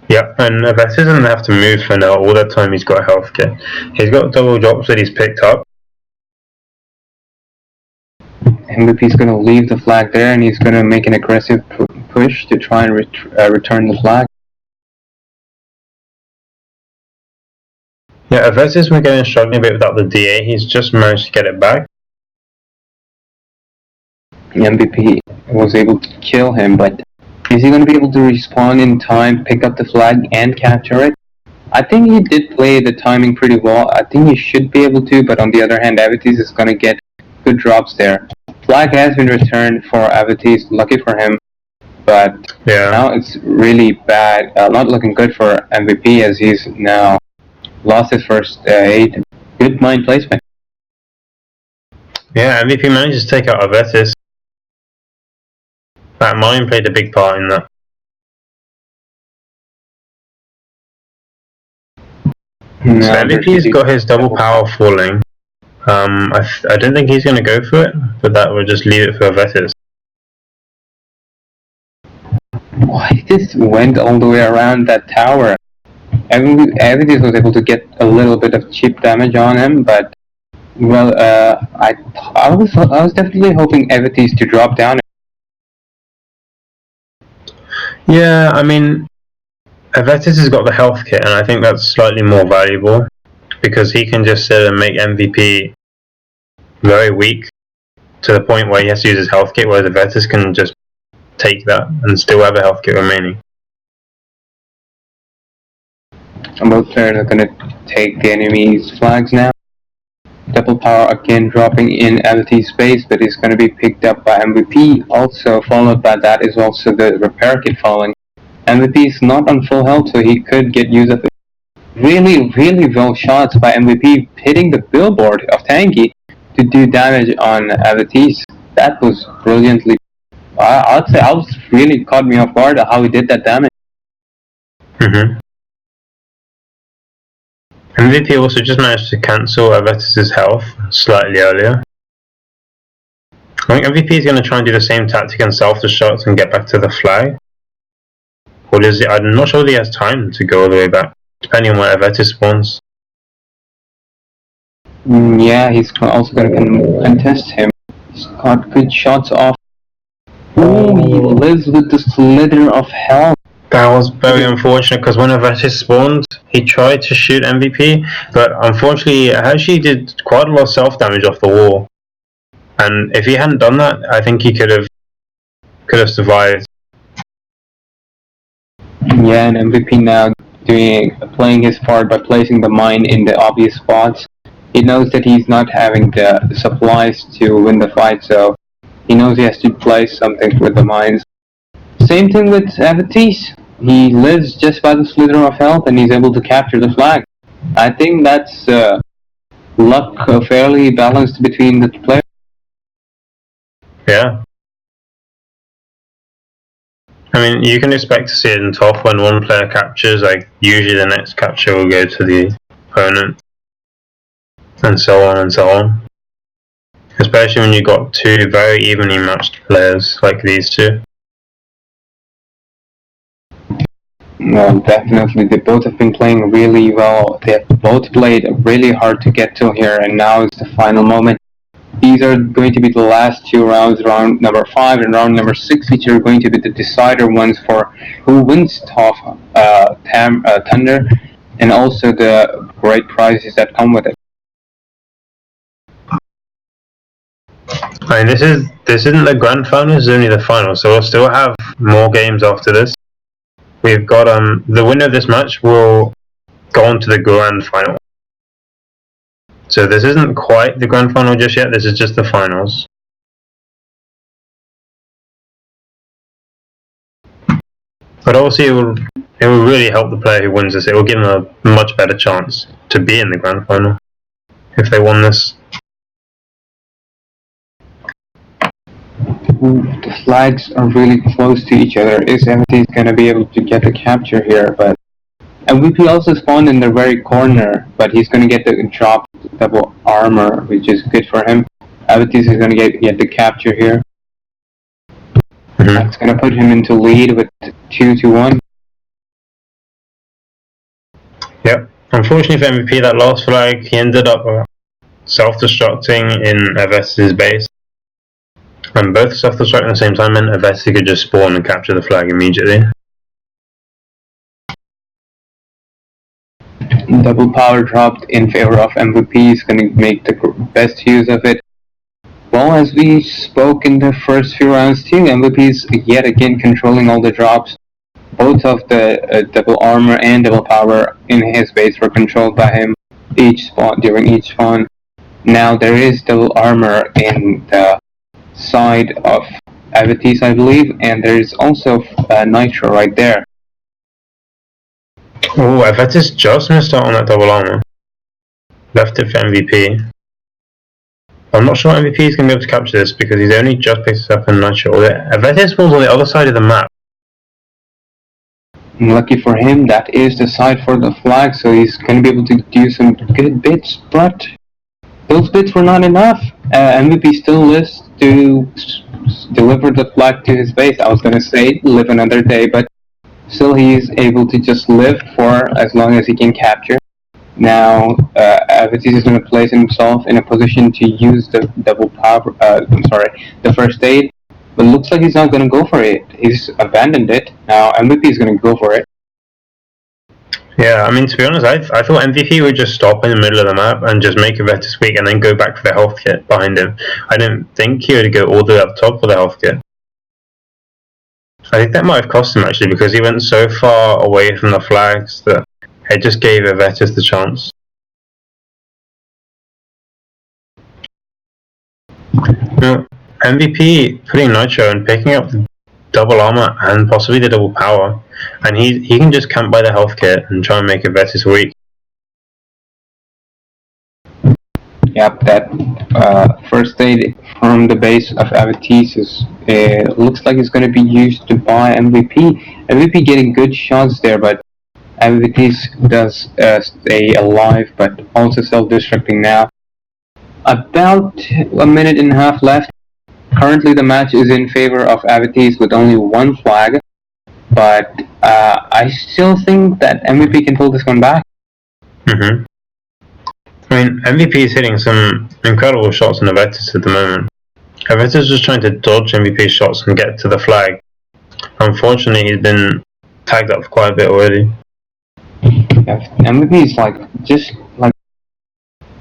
Yeah, and Avetis doesn't have to move for now. All that time he's got a health kit. He's got double drops that he's picked up. MVP's going to leave the flag there, and he's going to make an aggressive push to try and return the flag. Yeah, Avetis was getting struggling a bit without the DA. He's just managed to get it back. The MVP was able to kill him, but is he going to be able to respawn in time, pick up the flag, and capture it? I think he did play the timing pretty well. I think he should be able to, but on the other hand, Avetis is going to get good drops there. Flag has been returned for Avetis, lucky for him, but now it's really bad. Not looking good for MVP, as he's now lost his first aid. Good mine placement. Yeah, MVP manages to take out Avetis. That mine played a big part in that. No, so MVP's got his double power falling. I don't think he's going to go for it, but that would just leave it for Avetis. Why this went all the way around that tower? Avetis was able to get a little bit of cheap damage on him, but well, I was definitely hoping Avetis to drop down. Yeah, I mean, Avetis has got the health kit, and I think that's slightly more valuable because he can just sit and make MVP very weak to the point where he has to use his health kit, whereas Avetis can just take that and still have a health kit remaining. Both players are going to take the enemy's flags now. Double power again dropping in Avetis' base, but is going to be picked up by MVP. Also followed by that is also the repair kit falling. MVP is not on full health, so he could get use of it. Really well shots by MVP, hitting the billboard of Tanki. to do damage on Avetis. That was brilliantly. I'd say I was really caught me off guard how he did that damage. MVP also just managed to cancel Avetis' health slightly earlier. I think MVP is going to try and do the same tactic and self-destruct and get back to the flag. Or does he? I'm not sure that he has time to go all the way back, depending on where Avetis spawns. Yeah, he's also going to contest him. He's got good shots off. Oh, he lives with the slither of hell. That was very unfortunate because when Avetis spawned, he tried to shoot MVP, but unfortunately, he actually did quite a lot of self-damage off the wall. And if he hadn't done that, I think he could have survived. Yeah, and MVP now playing his part by placing the mine in the obvious spots. He knows that he's not having the supplies to win the fight, so he knows he has to place something with the mines. Same thing with Avetis. He lives just by the slither of health and he's able to capture the flag. I think that's luck fairly balanced between the players. Yeah. I mean, you can expect to see it in TOF when one player captures, like, usually the next capture will go to the opponent. And so on and so on. Especially when you've got two very evenly matched players like these two. Well, definitely. They both have been playing really well. They have both played really hard to get to here, and now is the final moment. These are going to be the last two rounds, round number 5 and round number 6, which are going to be the decider ones for who wins TOF Thunder, and also the great prizes that come with it. I mean, this isn't the grand final, this is only the final, so we'll still have more games after this. We've got the winner of this match will go on to the grand final. So this isn't quite the grand final just yet, this is just the finals. But obviously it will really help the player who wins this. It will give them a much better chance to be in the grand final if they won this. Ooh, the flags are really close to each other. Is Avetis going to be able to get the capture here? But MVP also spawned in the very corner, but he's going to get the drop double armor, which is good for him. Avetis is going to get the capture here. That's going to put him into lead with 2-1. Yep. Unfortunately for MVP, that last flag, he ended up self-destructing in Avetis' base. And both self-destructing at the same time meant Avetis could just spawn and capture the flag immediately. Double power dropped in favor of MVP. Is going to make the best use of it. Well, as we spoke in the first few rounds too, MVP is yet again controlling all the drops. Both of the double armor and double power in his base were controlled by him during each spawn. Now there is double armor in the side of Avetis, I believe, and there is also Nitro right there. Oh, Avetis just missed out on that double armor. Left it for MVP. I'm not sure MVP is going to be able to capture this because he's only just picked it up in Nitro. Avetis falls on the other side of the map. Lucky for him, that is the side for the flag, so he's going to be able to do some good bits, but those bits were not enough. MVP still lives to deliver the flag to his base. I was going to say live another day, but still he is able to just live for as long as he can capture. Now Avetis is going to place himself in a position to use the double power, the first aid, but looks like he's not going to go for it. He's abandoned it. Now MVP is going to go for it. Yeah, I mean, to be honest, I thought MVP would just stop in the middle of the map and just make Avetis weak and then go back for the health kit behind him. I didn't think he would go all the way up top for the health kit. I think that might have cost him actually because he went so far away from the flags that it just gave Avetis the chance. Now, MVP putting Nitro and picking up the double armor and possibly the double power, and he can just camp by the health kit and try and make Avetis weak. Yep, that first aid from the base of Avetismergelyan looks like it's going to be used to buy MVP. MVP getting good shots there, but Avetismergelyan does stay alive, but also self-destructing now. About a minute and a half left. Currently the match is in favor of Avetismergelyan with only one flag, but I still think that MVP can pull this one back. Mm-hmm. I mean, MVP is hitting some incredible shots on Avetis at the moment. Avetis is just trying to dodge MVP shots and get to the flag. Unfortunately, he's been tagged up quite a bit already. Yeah, MVP is just like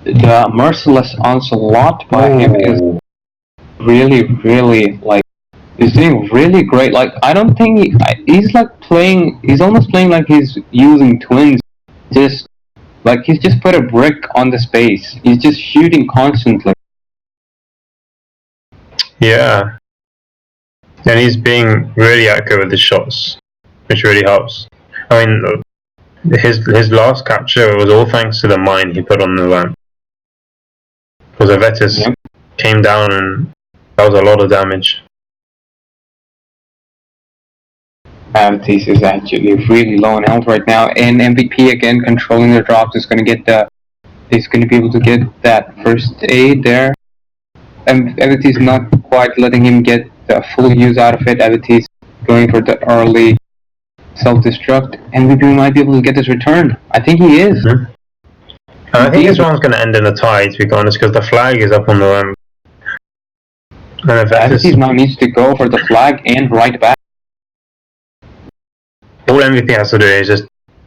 the merciless onslaught by him is really is doing really great. Like, I don't think he's almost playing like he's using twins. Just like he's just put a brick on the space. He's just shooting constantly. Yeah. And he's being really accurate with his shots, which really helps. I mean, his last capture was all thanks to the mine he put on the ramp. Because Avetis came down and that was a lot of damage. Avetis is actually really low on health right now, and MVP again controlling the drops is going to be able to get that first aid there. And Avetis is not quite letting him get the full use out of it. Avetis going for the early self-destruct. MVP might be able to get this return. I think he is. Mm-hmm. I think this one's going to end in a tie, to be honest, because the flag is up on the ramp. And Avetis now needs to go for the flag and right back. All MVP has to do is just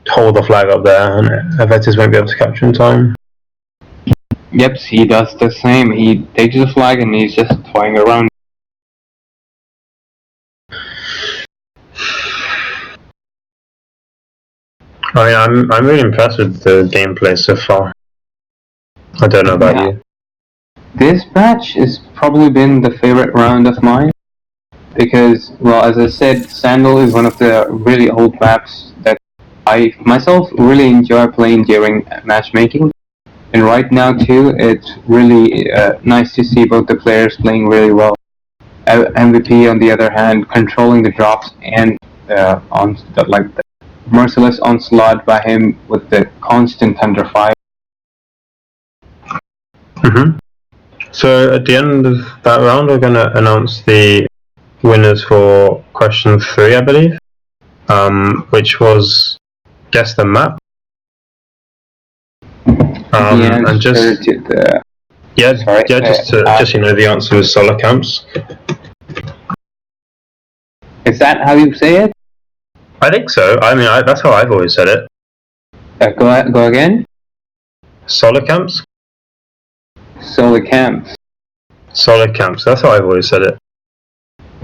hold the flag up there, and Avetis won't be able to capture in time. Yep, he does the same. He takes the flag and he's just flying around. I mean, I'm really impressed with the gameplay so far. I don't know about you. This match has probably been the favorite round of mine. Because, well, as I said, Sandal is one of the really old maps that I myself really enjoy playing during matchmaking. And right now too, it's really nice to see both the players playing really well. MVP on the other hand, controlling the drops and the merciless onslaught by him with the constant thunder fire. Mm-hmm. So at the end of that round, we're going to announce the winners for question 3, I believe, which was guess the map. And just to the just you know, the answer was solar camps. Is that how you say it? I think so. I mean, that's how I've always said it. Go again. Solar camps. Solar camps. Solar camps. That's how I've always said it.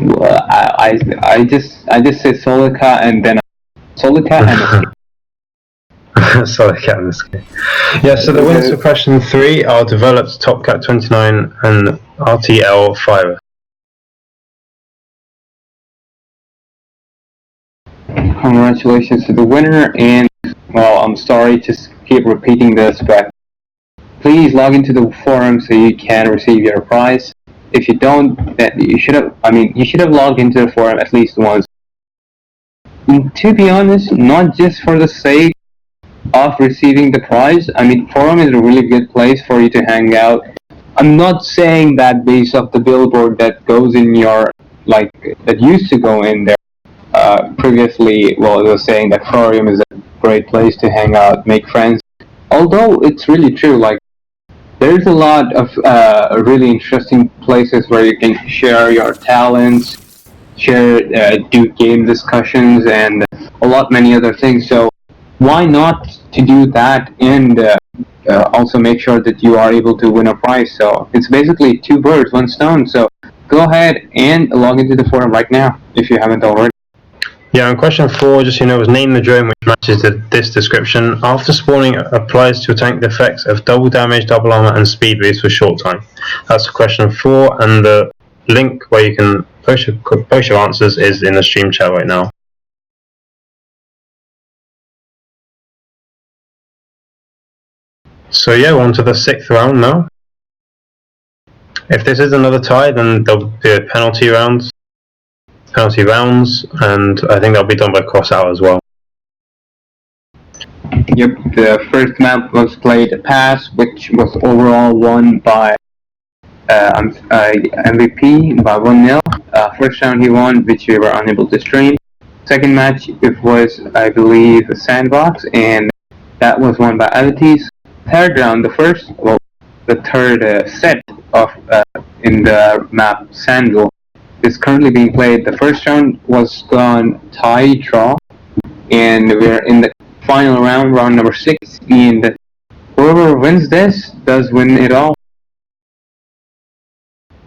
Well, I just say Solica and then Solica and Solica and Escape. Yeah, so the winners for question 3 are Developed, Topcat 29 and RTL Fire. Congratulations to the winner, and well, I'm sorry to keep repeating this, but please log into the forum so you can receive your prize. If you don't, then you should have logged into the forum at least once. And to be honest, not just for the sake of receiving the prize. I mean, forum is a really good place for you to hang out. I'm not saying that based off the billboard that goes in your, that used to go in there previously, well, it was saying that forum is a great place to hang out, make friends. Although it's really true, there's a lot of really interesting places where you can share your talents, do game discussions, and many other things. So why not to do that and also make sure that you are able to win a prize? So it's basically 2 birds, 1 stone. So go ahead and log into the forum right now if you haven't already. Yeah, and question 4, just so you know, was name the drone which matches this description. After spawning, applies to a tank the effects of double damage, double armor, and speed boost for short time. That's question 4, and the link where you can post your answers is in the stream chat right now. So yeah, we're on to the 6th round now. If this is another tie, then there'll be a penalty rounds, and I think that'll be done by cross out as well. Yep, the first map was played a pass, which was overall won by MVP by 1-0. First round he won, which we were unable to stream. Second match, it was, I believe, a sandbox, and that was won by Avetis. Third round, the third set of in the map Sandal is currently being played. The first round was gone tie draw, and we're in the final round, round number 6, and whoever wins this does win it all.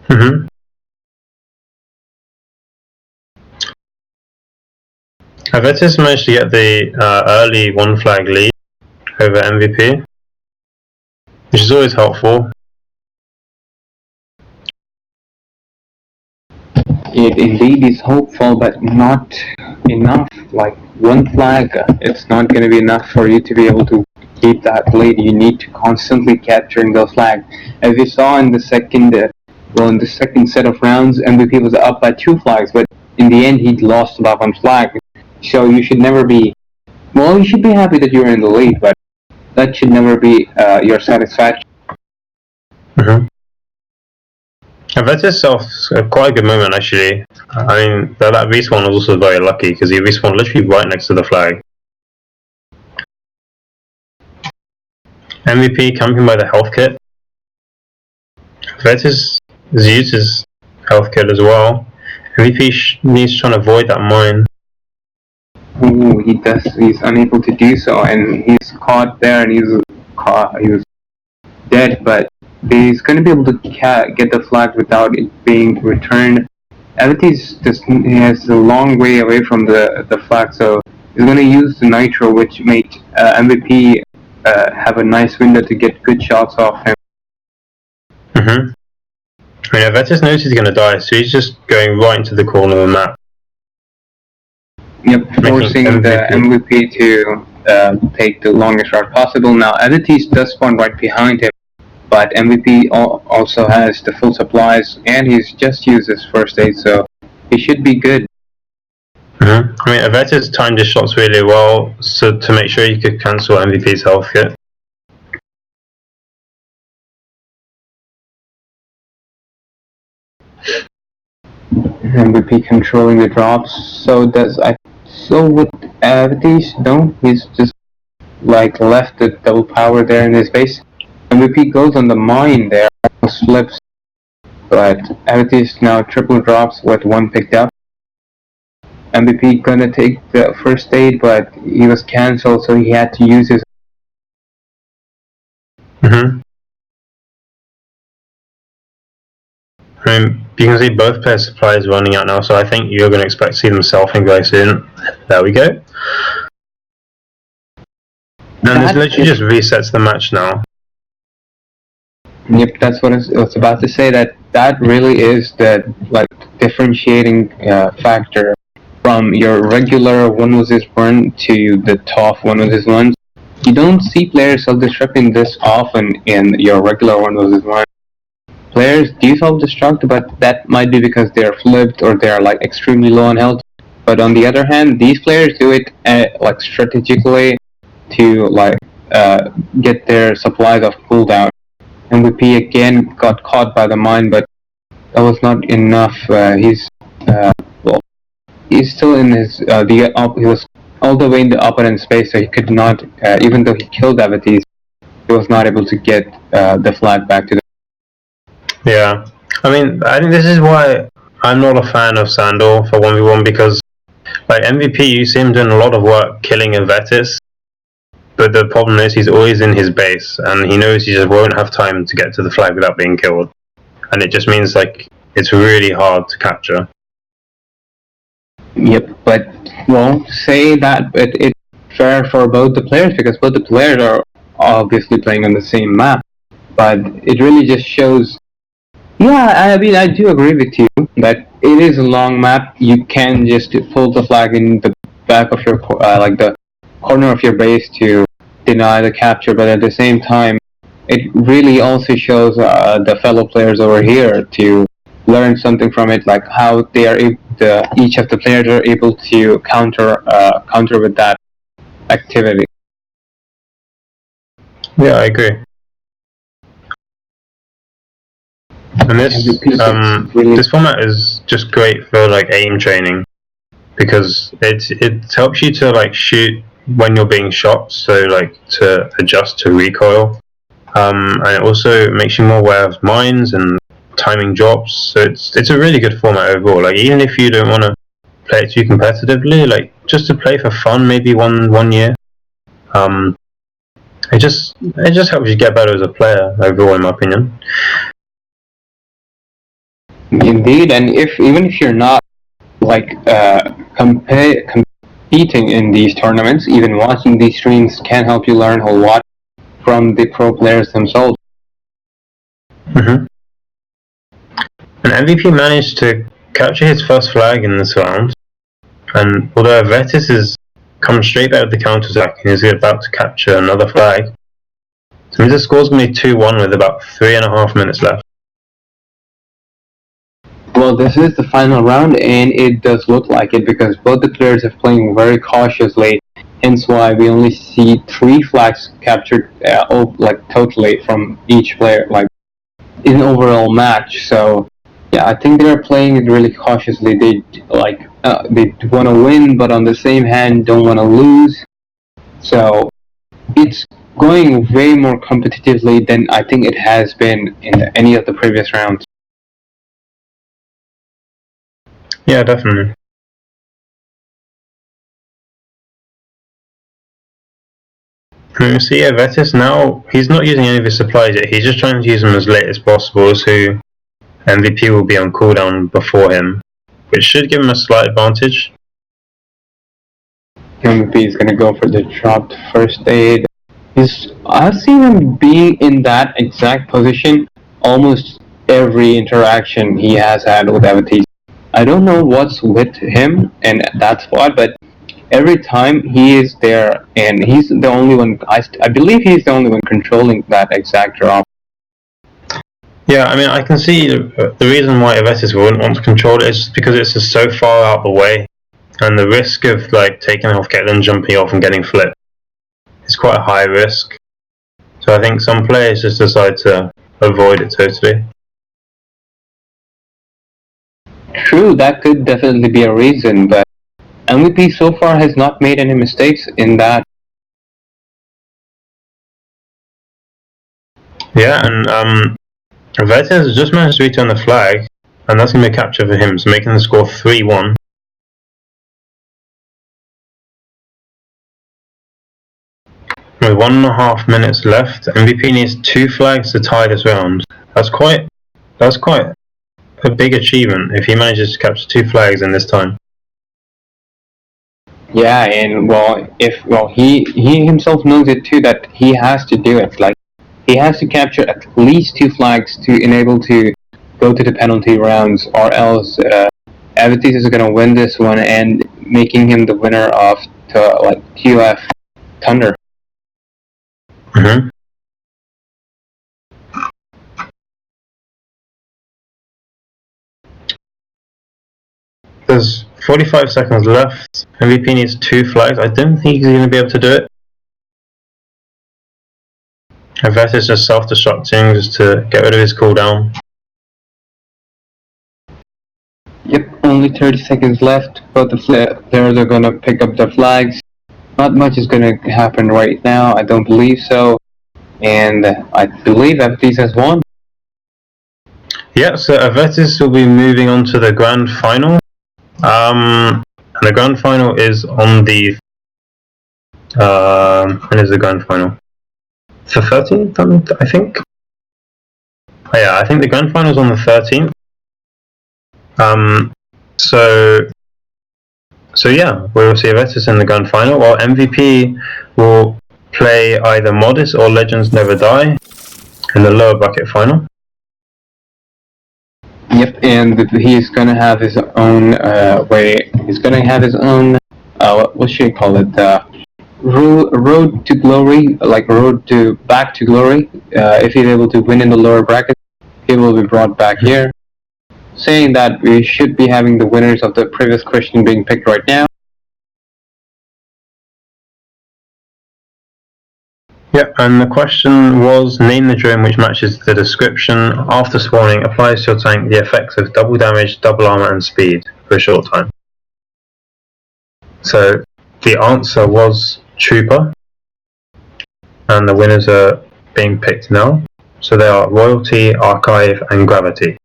Mm-hmm. Avetis managed to get the early 1 flag lead over MVP, which is always helpful. It indeed is hopeful, but not enough. Like 1 flag, it's not going to be enough for you to be able to keep that lead. You need to constantly capturing those flags. As we saw in the second set of rounds, MVP was up by 2 flags, but in the end he lost about 1 flag. So you should never be. Well, you should be happy that you're in the lead, but that should never be your satisfaction. Mm-hmm. Avetis saw quite a good moment actually. I mean, that respawn was also very lucky because he respawned literally right next to the flag. MVP camping by the health kit. Avetis has used his health kit as well. MVP needs to try and avoid that mine. Ooh, he does. He's unable to do so, and he's caught there, and he was dead. But he's going to be able to get the flag without it being returned. Avetis has a long way away from the flag, so he's going to use the nitro, which made MVP have a nice window to get good shots off him. Mm-hmm. I mean, Avetis knows he's going to die, so he's just going right into the corner of the map. Yep, forcing the MVP to take the longest route possible. Now, Avetis does spawn right behind him, but MVP also has the full supplies, and he's just used his first aid, so he should be good. Mm-hmm. I mean, Avetis timed his shots really well, so to make sure he could cancel MVP's health kit. MVP controlling the drops, so with Avetis, no, he's just like left the double power there in his base. MVP goes on the mine there, almost flips, but Avetis now triple drops with 1 picked up. MVP gonna take the first aid, but he was cancelled, so he had to use his. Mm-hmm. I mean, you can see both players' supplies running out now, so I think you're going to expect to see them selfing very soon. There we go. And this literally just resets the match now. Yep, that's what I was about to say. That really is the differentiating factor from your regular 1 vs 1 to the TOF 1 vs 1. You don't see players self-destructing this often in your regular 1 vs 1. Players do self-destruct, but that might be because they're flipped or they're extremely low on health. But on the other hand, these players do it strategically to get their supplies of cooldown. MVP again got caught by the mine, but that was not enough. He's still in his he was all the way in the opponent space, so he could not, even though he killed Avetis, he was not able to get the flag back to the. Yeah, I mean, I think this is why I'm not a fan of Sandal for 1v1, because MVP, you see him doing a lot of work killing Avetis, but the problem is he's always in his base, and he knows he just won't have time to get to the flag without being killed, and it just means it's really hard to capture. Yep, but say that, but it's fair for both the players, because both the players are obviously playing on the same map, but it really just shows. Yeah, I mean, I do agree with you that it is a long map. You can just pull the flag in the back of your, the corner of your base to deny the capture, but at the same time, it really also shows the fellow players over here to learn something from it, like how they are each of the players are able to counter with that activity. Yeah, I agree. And this format is just great for like aim training, because it helps you to like shoot when you're being shot, so like to adjust to recoil, and it also makes you more aware of mines and timing drops. So it's a really good format overall. Like even if you don't want to play it too competitively, like just to play for fun, maybe one year, it just helps you get better as a player overall, in my opinion. Indeed, and even if you're not like competing in these tournaments, even watching these streams can help you learn a lot from the pro players themselves. Mm-hmm. And MVP managed to capture his first flag in this round, and although Avetis has come straight out of the counter-attack and is about to capture another flag, so the score's going to be 2-1 with about 3.5 minutes left. Well, this is the final round, and it does look like it because both the players are playing very cautiously. Hence why we only see 3 flags captured, like totally from each player, like in an overall match. So yeah, I think they're playing it really cautiously. They want to win, but on the same hand, don't want to lose. So it's going way more competitively than I think it has been in any of the previous rounds. Yeah, definitely. And you see, Avetis now, he's not using any of his supplies yet. He's just trying to use them as late as possible, so MVP will be on cooldown before him, which should give him a slight advantage. MVP is going to go for the dropped first aid. I've seen him being in that exact position almost every interaction he has had with Avetis. I don't know what's with him in that spot, but every time he is there, and he's the only one, I believe he's the only one controlling that exact drop. Yeah, I mean, I can see the reason why Avetis wouldn't want to control it is because it's just so far out the way, and the risk of like taking off, getting jumping off, and getting flipped is quite a high risk. So I think some players just decide to avoid it totally. True, that could definitely be a reason, but MVP so far has not made any mistakes in that. Yeah, and Avetis just managed to return the flag, and that's going to be a capture for him, so making the score 3-1. With 1.5 minutes left, MVP needs 2 flags to tie this round. That's quite a big achievement if he manages to capture 2 flags in this time. Yeah, and he himself knows it too, that he has to do it. Like, he has to capture at least 2 flags to enable to go to the penalty rounds, or else Avetis is going to win this one and making him the winner of the TOF Thunder. Mm-hmm. There's 45 seconds left. MVP needs 2 flags. I don't think he's going to be able to do it. Avetis just self-destructing just to get rid of his cooldown. Yep, only 30 seconds left. Both the players are going to pick up their flags. Not much is going to happen right now. I don't believe so. And I believe Avetis has won. Yeah, so Avetis will be moving on to the grand final. And the grand final is on the... when is the grand final? The 13th, I think? Oh, yeah, I think the grand final is on the 13th. So yeah, we will see Avetis in the grand final, while MVP will play either Modest or Legends Never Die in the lower bracket final. Yep, and he's gonna have his own way. He's gonna have his own what should you call it? road to glory, like road to back to glory. If he's able to win in the lower bracket, he will be brought back here. Saying that we should be having the winners of the previous question being picked right now. Yep, and the question was, name the drone which matches the description. After spawning, applies to your tank the effects of double damage, double armor, and speed for a short time. So the answer was Trooper, and the winners are being picked now. So they are Royalty, Archive, and Gravity.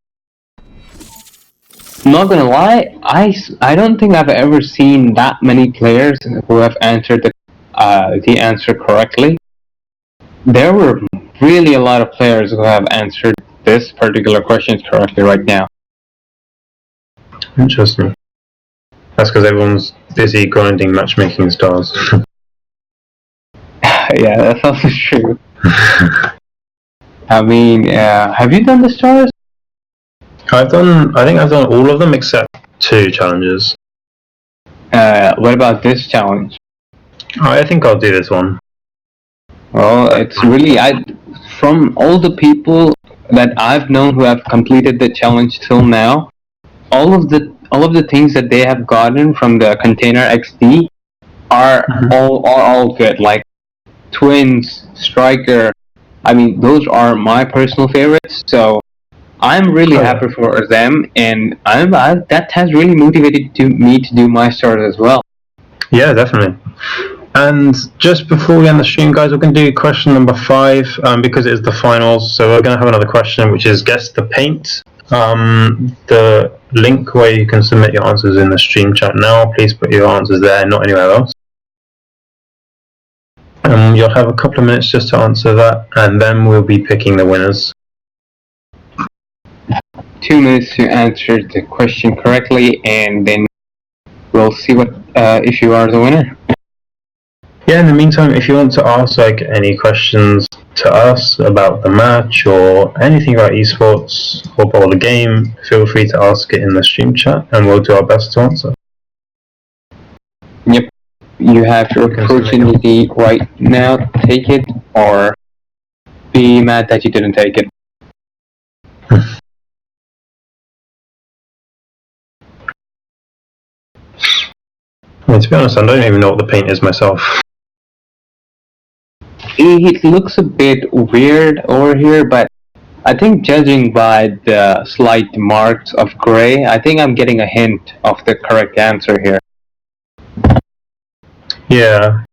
Not gonna lie, I don't think I've ever seen that many players who have answered the answer correctly. There were really a lot of players who have answered this particular question correctly right now. Interesting. That's because everyone's busy grinding matchmaking stars. Yeah, that's also true. I mean, have you done the stars? I think I've done all of them except 2 challenges. What about this challenge? I think I'll do this one. Well, it's really, from all the people that I've known who have completed the challenge till now, all of the things that they have gotten from the container XD are all good. Like Twins, Striker. I mean, those are my personal favorites. So I'm really happy for them, and that has really motivated me to do my stars as well. Yeah, definitely. And just before we end the stream, guys, we're going to do question number 5 because it is the finals. So we're going to have another question, which is guess the paint. The link where you can submit your answers in the stream chat now. Please put your answers there, not anywhere else. You'll have a couple of minutes just to answer that, and then we'll be picking the winners. 2 minutes to answer the question correctly, and then we'll see what if you are the winner. Yeah, in the meantime, if you want to ask like any questions to us about the match or anything about esports or about the game, feel free to ask it in the stream chat, and we'll do our best to answer. Yep, you have your opportunity right now. Take it, or be mad that you didn't take it. I mean, to be honest, I don't even know what the paint is myself. It looks a bit weird over here, but I think judging by the slight marks of gray, I think I'm getting a hint of the correct answer here. Yeah.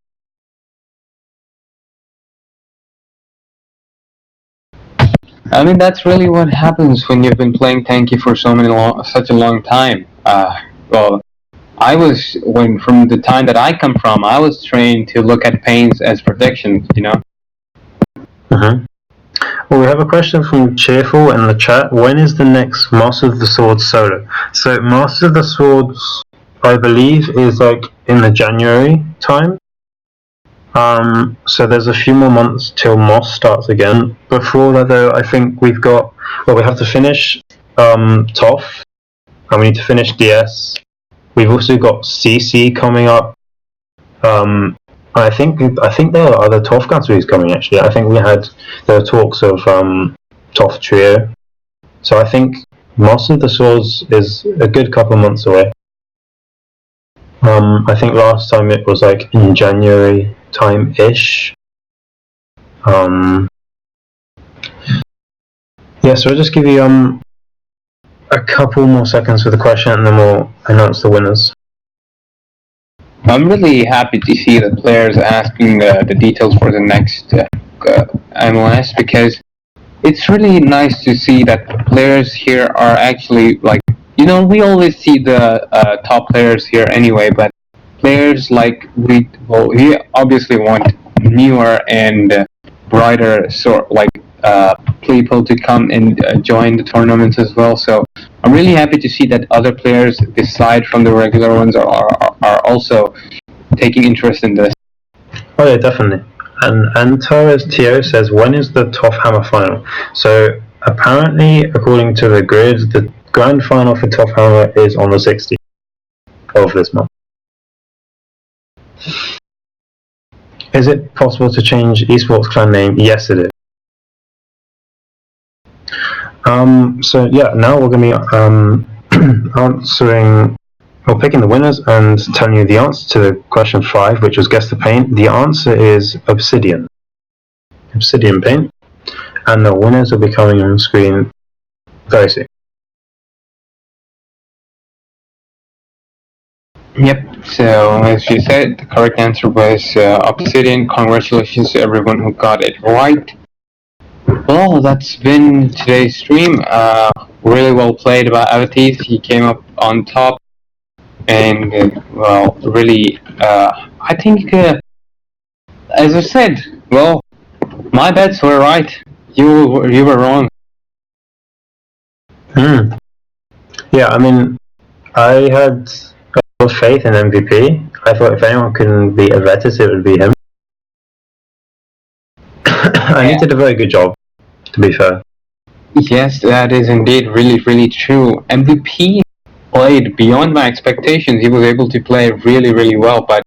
I mean, that's really what happens when you've been playing Tanki for such a long time. Well, from the time that I come from, I was trained to look at paints as protections, you know? Well, we have a question from Cheerful in the chat. When is the next Master of the Swords solo? So, Master of the Swords, I believe, is like in the January time. So there's a few more months till MOS starts again. Before that, though, I think we have to finish TOF, and we need to finish DS. We've also got CC coming up. I think there are other TOF categories coming, actually. I think there are talks of TOF Trio. So I think Master of the Swords is a good couple of months away. I think last time it was like in January time-ish. Yeah, so I'll just give you a couple more seconds for the question, and then we'll announce the winners. I'm really happy to see the players asking the details for the next MLS, because it's really nice to see that the players here are actually, like, you know, we always see the top players here anyway, but players like we obviously want newer and brighter people to come and join the tournaments as well. So I'm really happy to see that other players, aside from the regular ones, are also taking interest in this. Oh yeah, definitely. And Torres Tio says, when is the TOF Hammer final? So apparently, according to the grid, the grand final for TOF Hammer is on the 16th of this month. Is it possible to change esports clan name? Yes, it is. So yeah, now we're going to be answering, or picking the winners and telling you the answer to question 5, which was guess the paint. The answer is obsidian. Obsidian paint. And the winners will be coming on screen very soon. Yep, so as you said, the correct answer was Obsidian. Congratulations to everyone who got it right. Well, that's been today's stream. Really well played by Avetis. He came up on top. And, well, really, I think, as I said, well, my bets were right. You were wrong. Yeah, I mean, I had a lot of faith in MVP. I thought if anyone can beat Avetis, it would be him. And he did a very good job, to be fair. Yes, that is indeed really, really true. MVP played beyond my expectations. He was able to play really, really well. But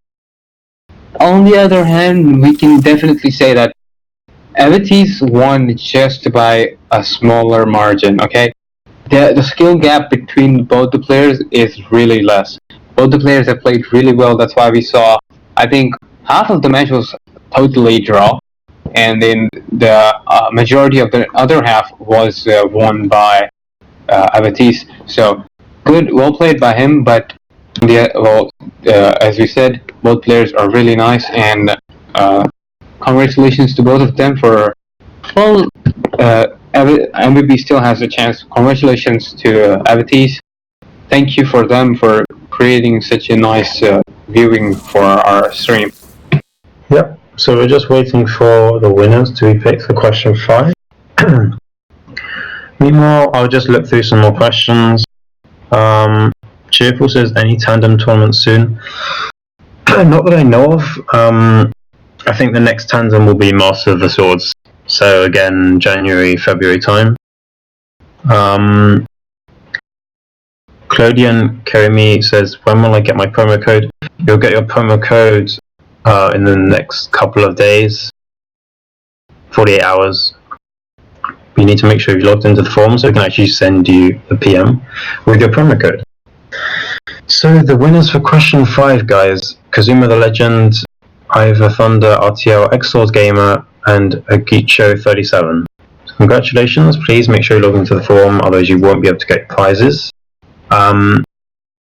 on the other hand, we can definitely say that Avetis won just by a smaller margin, okay? The skill gap between both the players is really less. Both the players have played really well. That's why we saw, I think, half of the match was totally draw. And then the majority of the other half was won by Avetis. So, good, well played by him, but as we said, both players are really nice, and congratulations to both of them for, well, MVP still has a chance. Congratulations to Avetis. Thank you for them for creating such a nice viewing for our stream. Yep, so we're just waiting for the winners to be picked for question 5. Meanwhile, I'll just look through some more questions. Cheerful says, any tandem tournaments soon? Not that I know of. I think the next tandem will be Master of the Swords. So again, January, February time. Claudian Karimi says, when will I get my promo code? You'll get your promo code in the next couple of days. 48 hours. You need to make sure you've logged into the form so we can actually send you the PM with your promo code. So the winners for question 5, guys: Kazuma the Legend, Ivor Thunder, RTL, Xlord Gamer, and Agicho37. So congratulations, please make sure you log into the forum, otherwise you won't be able to get prizes.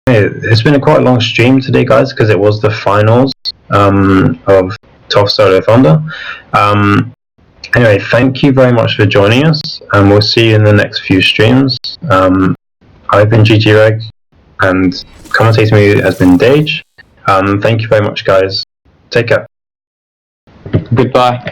It's been a quite long stream today, guys, because it was the finals of TOF Solo Thunder. Anyway, thank you very much for joining us, and we'll see you in the next few streams. I've been GGReg, and Commentators has been Dage. Thank you very much, guys. Take care. Goodbye.